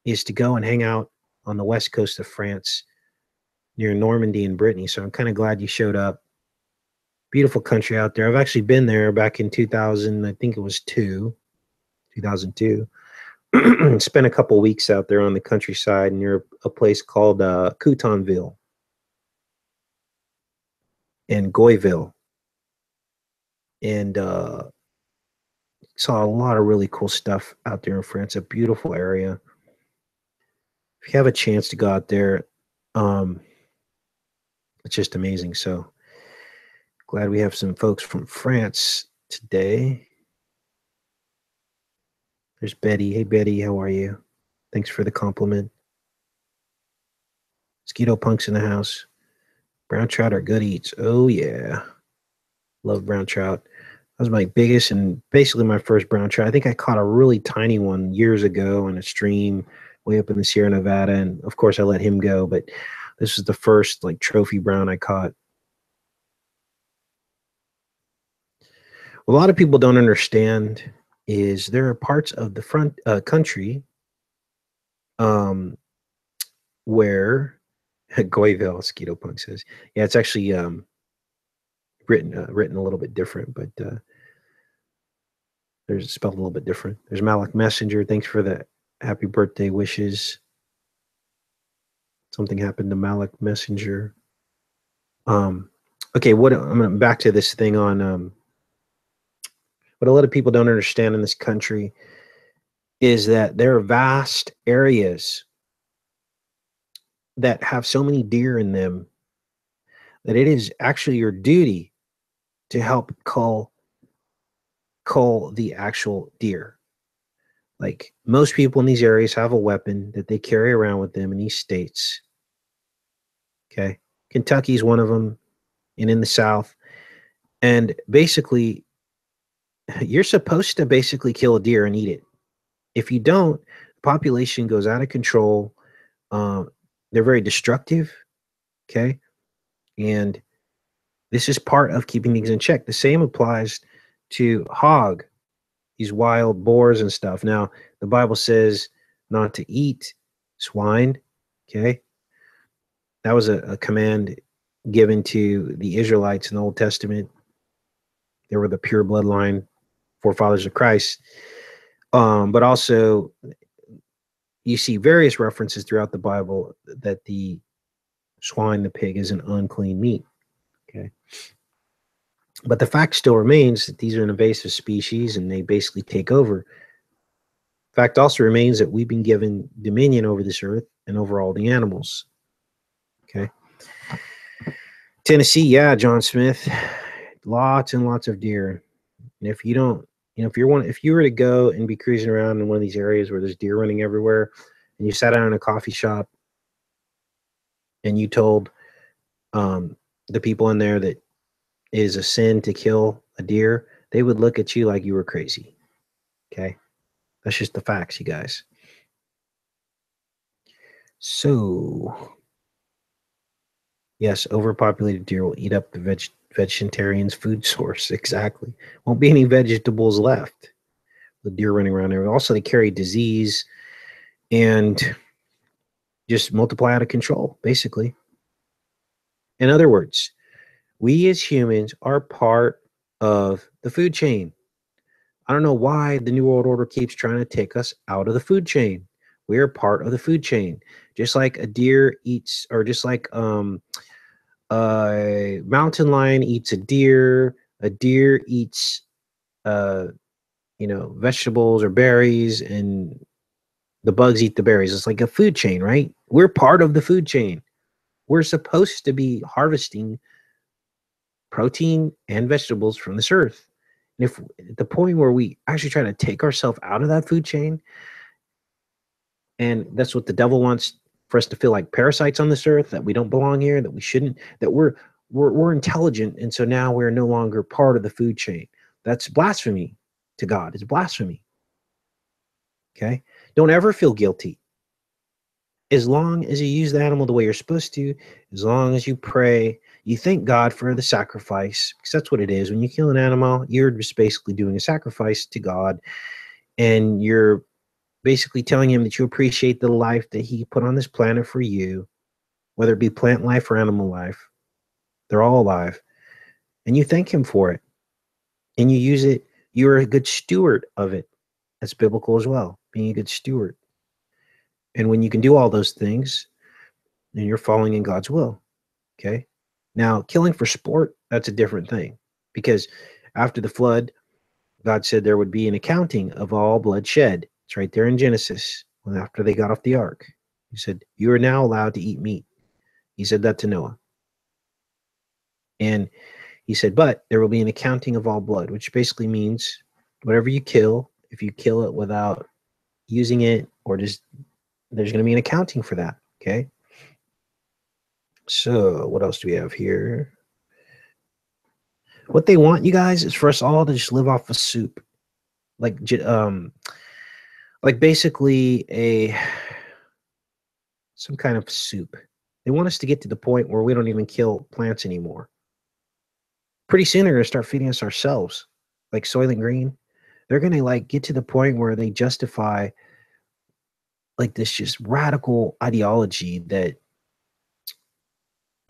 A: is to go and hang out on the west coast of France near Normandy and Brittany. So I'm kind of glad you showed up. Beautiful country out there. I've actually been there back in 2000. I think it was 2002. Spent a couple weeks out there on the countryside near a place called Coutonville and Goyville. And saw a lot of really cool stuff out there in France. A beautiful area. If you have a chance to go out there, it's just amazing. So glad we have some folks from France today. There's Betty. Hey, Betty, how are you? Thanks for the compliment. Mosquito Punk's in the house. Brown trout are good eats. Oh, yeah. Love brown trout. That was my biggest and basically my first brown trout. I think I caught a really tiny one years ago in a stream way up in the Sierra Nevada. And, of course, I let him go. But this was the first, trophy brown I caught. What a lot of people don't understand is there are parts of the front country where Goyville, Mosquito Punk says. Yeah, it's actually written a little bit different, but there's spelled a little bit different. There's Malik Messenger. Thanks for the happy birthday wishes. Something happened to Malik Messenger. Okay, I'm back to this thing on what a lot of people don't understand in this country is that there are vast areas that have so many deer in them that it is actually your duty to help cull the actual deer. Like most people in these areas have a weapon that they carry around with them in these states. Okay. Kentucky's one of them, and in the South. And basically, you're supposed to basically kill a deer and eat it. If you don't, the population goes out of control. They're very destructive. Okay. And this is part of keeping things in check. The same applies to hog, these wild boars and stuff. Now, the Bible says not to eat swine. Okay. That was a command given to the Israelites in the Old Testament. They were the pure bloodline forefathers of Christ. But also, you see various references throughout the Bible that the swine, the pig, is an unclean meat. Okay. But the fact still remains that these are an invasive species and they basically take over. Fact also remains that we've been given dominion over this earth and over all the animals. Okay. Tennessee, yeah, John Smith. lots and lots of deer. And if you don't, if you were to go and be cruising around in one of these areas where there's deer running everywhere, and you sat down in a coffee shop and you told the people in there that it is a sin to kill a deer, they would look at you like you were crazy. Okay, that's just the facts, you guys. So, yes, overpopulated deer will eat up the vegetarian's food source. Exactly. Won't be any vegetables left. The deer running around there. Also, they carry disease and just multiply out of control, basically. In other words, we as humans are part of the food chain. I don't know why the New World Order keeps trying to take us out of the food chain. We are part of the food chain. Just like a deer eats, or just like a mountain lion eats a deer eats uh, vegetables or berries, and the bugs eat the berries. It's like a food chain, right? We're part of the food chain. We're supposed to be harvesting protein and vegetables from this earth. And if at the point where we actually try to take ourselves out of that food chain, and that's what the devil wants for us to feel like parasites on this earth, that we don't belong here, that we shouldn't, that we're intelligent, and so now we're no longer part of the food chain. That's blasphemy to God. It's blasphemy. Okay? Don't ever feel guilty. As long as you use the animal the way you're supposed to, as long as you pray, you thank God for the sacrifice, because that's what it is. When you kill an animal, you're just basically doing a sacrifice to God, and you're basically telling him that you appreciate the life that he put on this planet for you, whether it be plant life or animal life. They're all alive. And you thank him for it. And you use it. You're a good steward of it. That's biblical as well, being a good steward. And when you can do all those things, then you're following in God's will. Okay. Now, killing for sport, that's a different thing, because after the flood, God said there would be an accounting of all blood shed. It's right there in Genesis. When after they got off the ark, he said, "You are now allowed to eat meat." He said that to Noah. And he said, "But there will be an accounting of all blood," which basically means whatever you kill, if you kill it without using it, or just, there's going to be an accounting for that. Okay. So what else do we have here? What they want, you guys, is for us all to just live off of soup, like basically a some kind of soup. They want us to get to the point where we don't even kill plants anymore. Pretty soon they're gonna start feeding us ourselves, like Soylent Green. They're gonna like get to the point where they justify like this just radical ideology that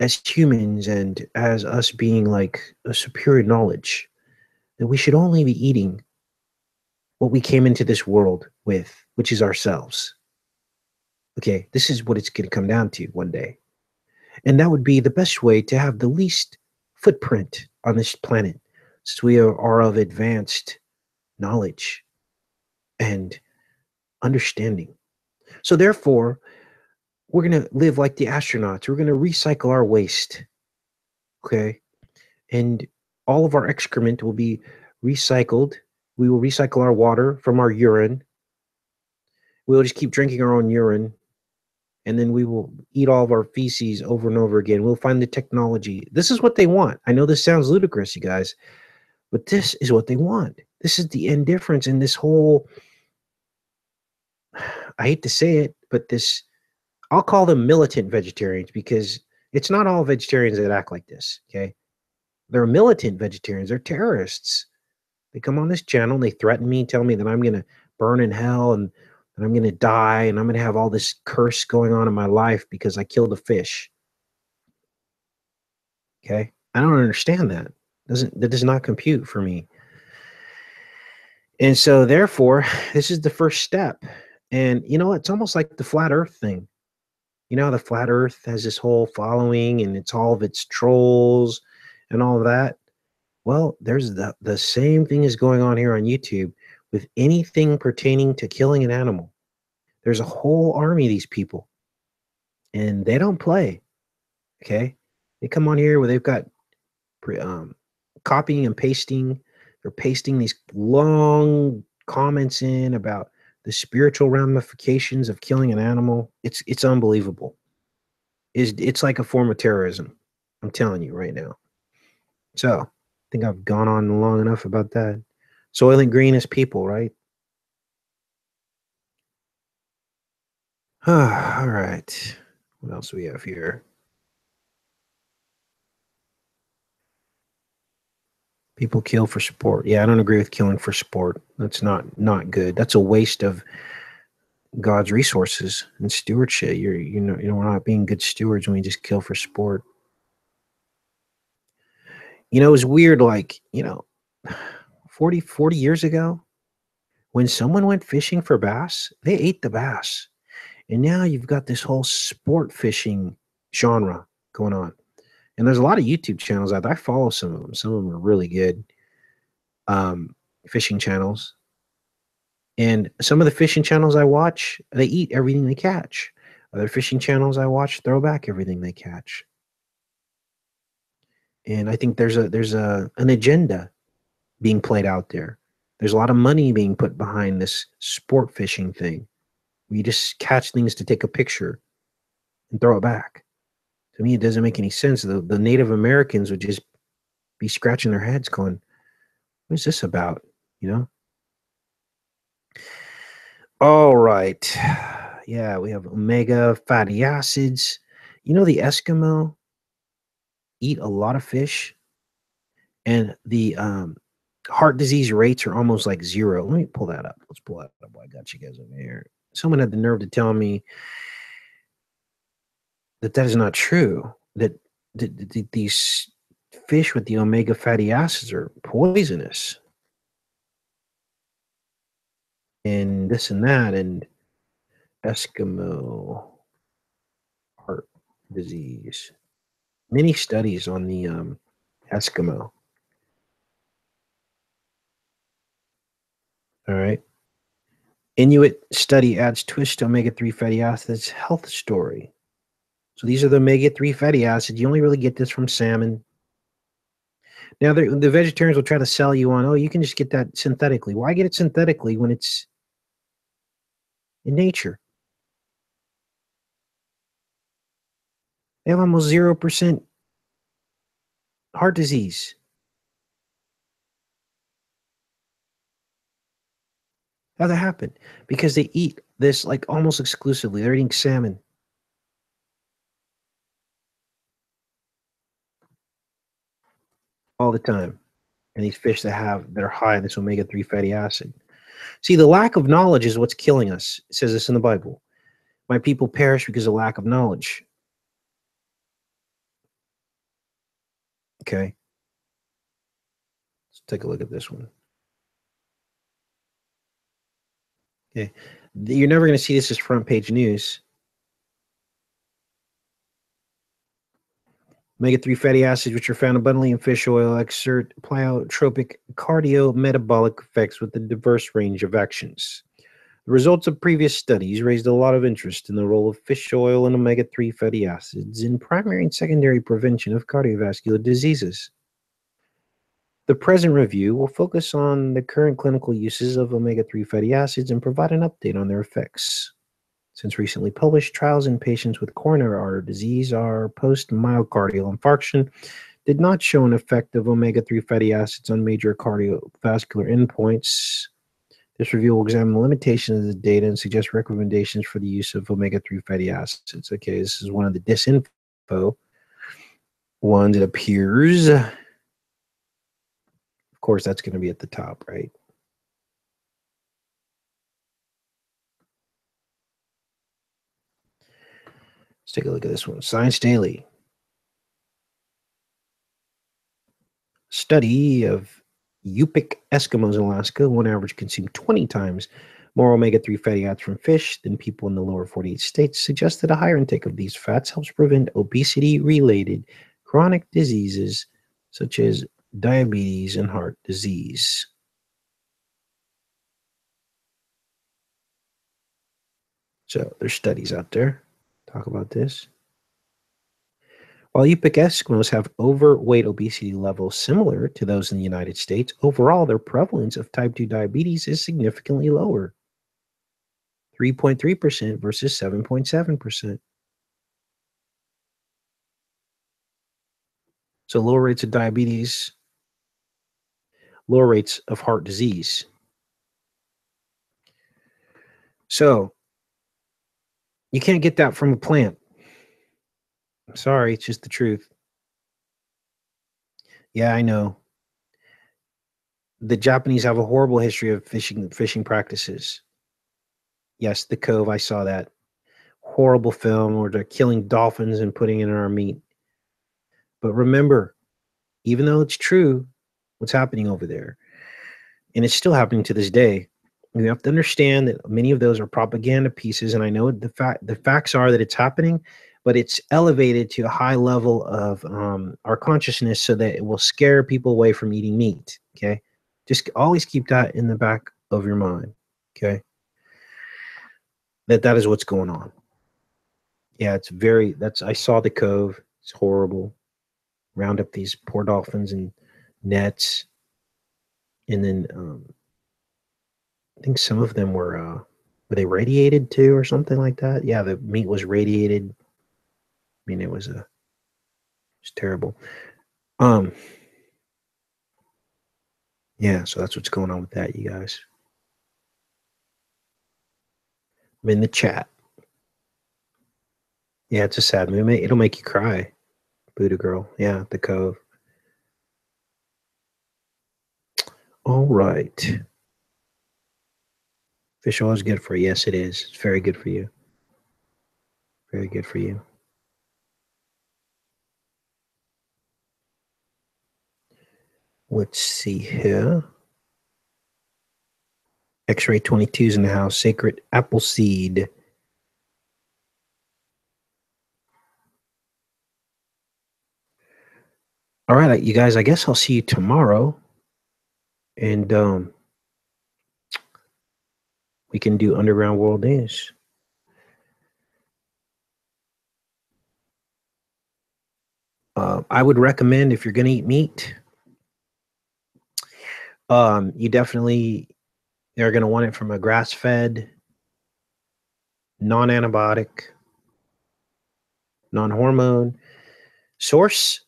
A: as humans and as us being like a superior knowledge, that we should only be eating what we came into this world with, which is ourselves. Okay, this is what it's going to come down to one day. And that would be the best way to have the least footprint on this planet, since we are of advanced knowledge and understanding. So, therefore, we're going to live like the astronauts. We're going to recycle our waste. Okay. And all of our excrement will be recycled. We will recycle our water from our urine. We'll just keep drinking our own urine, and then we will eat all of our feces over and over again. We'll find the technology. This is what they want. I know this sounds ludicrous, you guys, but this is what they want. This is the indifference in this whole, I hate to say it, but this, I'll call them militant vegetarians, because it's not all vegetarians that act like this, okay? They're militant vegetarians. They're terrorists. They come on this channel and they threaten me, tell me that I'm going to burn in hell, and that I'm going to die, and I'm going to have all this curse going on in my life because I killed a fish. Okay. I don't understand that. That does not compute for me. And so therefore, this is the first step. And you know, it's almost like the flat earth thing. You know, the flat earth has this whole following, and it's all of its trolls and all of that. Well, there's the same thing is going on here on YouTube with anything pertaining to killing an animal. There's a whole army of these people, and they don't play. Okay. They come on here where they've got copying and pasting. They're pasting these long comments in about the spiritual ramifications of killing an animal. It's unbelievable. It's like a form of terrorism. I'm telling you right now. So I think I've gone on long enough about that. Soylent Green is people, right? All right. What else do we have here? People kill for sport. Yeah, I don't agree with killing for sport. That's not good. That's a waste of God's resources and stewardship. We're not being good stewards when we just kill for sport. It's weird, like, 40 years ago, when someone went fishing for bass, they ate the bass. And now you've got this whole sport fishing genre going on. And there's a lot of YouTube channels out there. I follow some of them. Some of them are really good um, fishing channels. And some of the fishing channels I watch, they eat everything they catch. Other fishing channels I watch throw back everything they catch. And I think there's an agenda being played out there. There's a lot of money being put behind this sport fishing thing. Where you just catch things to take a picture and throw it back. To me, it doesn't make any sense. The Native Americans would just be scratching their heads going, what is this about? You know? All right. Yeah, we have omega fatty acids. The Eskimo eat a lot of fish, and the heart disease rates are almost like zero. Let me pull that up. Let's pull that up. I got you guys over here. Someone had the nerve to tell me that is not true. That these fish with the omega fatty acids are poisonous, and this and that, and Eskimo heart disease. Many studies on the Eskimo. All right. Inuit study adds twist to omega-3 fatty acids health story. So these are the omega-3 fatty acids. You only really get this from salmon. Now, the vegetarians will try to sell you on, oh, you can just get that synthetically. Why get it synthetically when it's in nature? They have almost 0% heart disease. How'd that happen? Because they eat this like almost exclusively. They're eating salmon all the time. And these fish that are high in this omega-3 fatty acid. See, the lack of knowledge is what's killing us. It says this in the Bible. My people perish because of lack of knowledge. Okay. Let's take a look at this one. Okay. You're never going to see this as front page news. Omega-3 fatty acids, which are found abundantly in fish oil, exert pleiotropic cardiometabolic effects with a diverse range of actions. The results of previous studies raised a lot of interest in the role of fish oil and omega-3 fatty acids in primary and secondary prevention of cardiovascular diseases. The present review will focus on the current clinical uses of omega-3 fatty acids and provide an update on their effects. Since recently published trials in patients with coronary artery disease or post-myocardial infarction did not show an effect of omega-3 fatty acids on major cardiovascular endpoints, this review will examine the limitations of the data and suggest recommendations for the use of omega-3 fatty acids. Okay, this is one of the disinfo ones, it appears. Of course, that's going to be at the top, right? Let's take a look at this one. Science Daily. Study of Yupik Eskimos in Alaska, on average, consume 20 times more omega-3 fatty acids from fish than people in the lower 48 states, suggests that a higher intake of these fats helps prevent obesity-related chronic diseases such as diabetes and heart disease. So there's studies out there talk about this. While Yupik Eskimos have overweight obesity levels similar to those in the United States, overall their prevalence of type 2 diabetes is significantly lower, 3.3% versus 7.7%. So lower rates of diabetes, lower rates of heart disease. So you can't get that from a plant. I'm sorry, it's just the truth. Yeah, I know. The Japanese have a horrible history of fishing practices. Yes, The Cove, I saw that. Horrible film where they're killing dolphins and putting it in our meat. But remember, even though it's true, what's happening over there, and it's still happening to this day, you have to understand that many of those are propaganda pieces. And I know the facts are that it's happening, but it's elevated to a high level of our consciousness so that it will scare people away from eating meat. Okay, just always keep that in the back of your mind. Okay, that is what's going on. Yeah, it's very. I saw The Cove. It's horrible. Round up these poor dolphins in nets, and then I think some of them were they radiated too or something like that? Yeah, the meat was radiated. I mean, it was terrible. Um, yeah, so that's what's going on with that, you guys. I'm in the chat. Yeah, it's a sad movie. It'll make you cry. Buddha Girl. Yeah, The Cove. All right. Fish oil is good for you. Yes, it is. It's very good for you. Very good for you. Let's see here. X-Ray 22's in the house. Sacred Apple Seed. All right, you guys, I guess I'll see you tomorrow. And we can do Underground World News. I would recommend, if you're going to eat meat, you definitely are going to want it from a grass-fed, non-antibiotic, non-hormone source.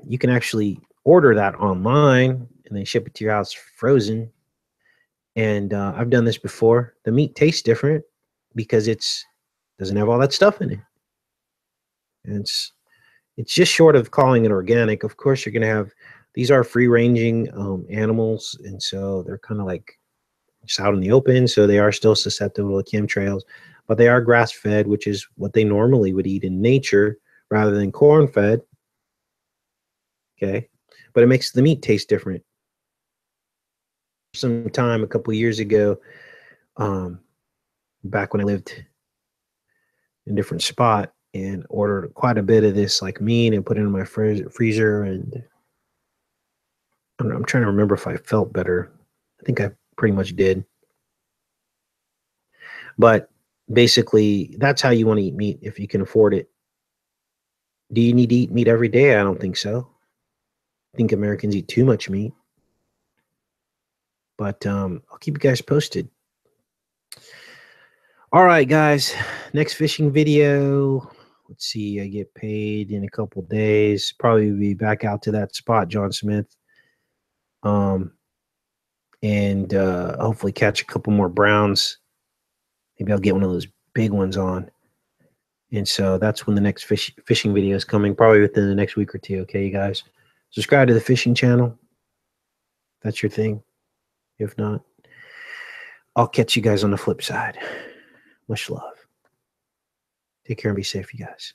A: You can actually order that online and they ship it to your house frozen. And I've done this before. The meat tastes different because doesn't have all that stuff in it. And it's just short of calling it organic. Of course, you're going to have, these are free-ranging animals, and so they're kind of like just out in the open, so they are still susceptible to chemtrails, but they are grass-fed, which is what they normally would eat in nature rather than corn-fed. Okay, but it makes the meat taste different. Some time a couple years ago, back when I lived in a different spot, and ordered quite a bit of this like meat and put it in my freezer, and I'm trying to remember if I felt better. I think I pretty much did. But basically, that's how you want to eat meat if you can afford it. Do you need to eat meat every day? I don't think so. I think Americans eat too much meat. But I'll keep you guys posted. All right, guys. Next fishing video. Let's see. I get paid in a couple days. Probably be back out to that spot, John Smith. And hopefully catch a couple more browns. Maybe I'll get one of those big ones on. And so that's when the next fishing video is coming, probably within the next week or two. Okay, you guys. Subscribe to the fishing channel. That's your thing. If not, I'll catch you guys on the flip side. Much love. Take care and be safe, you guys.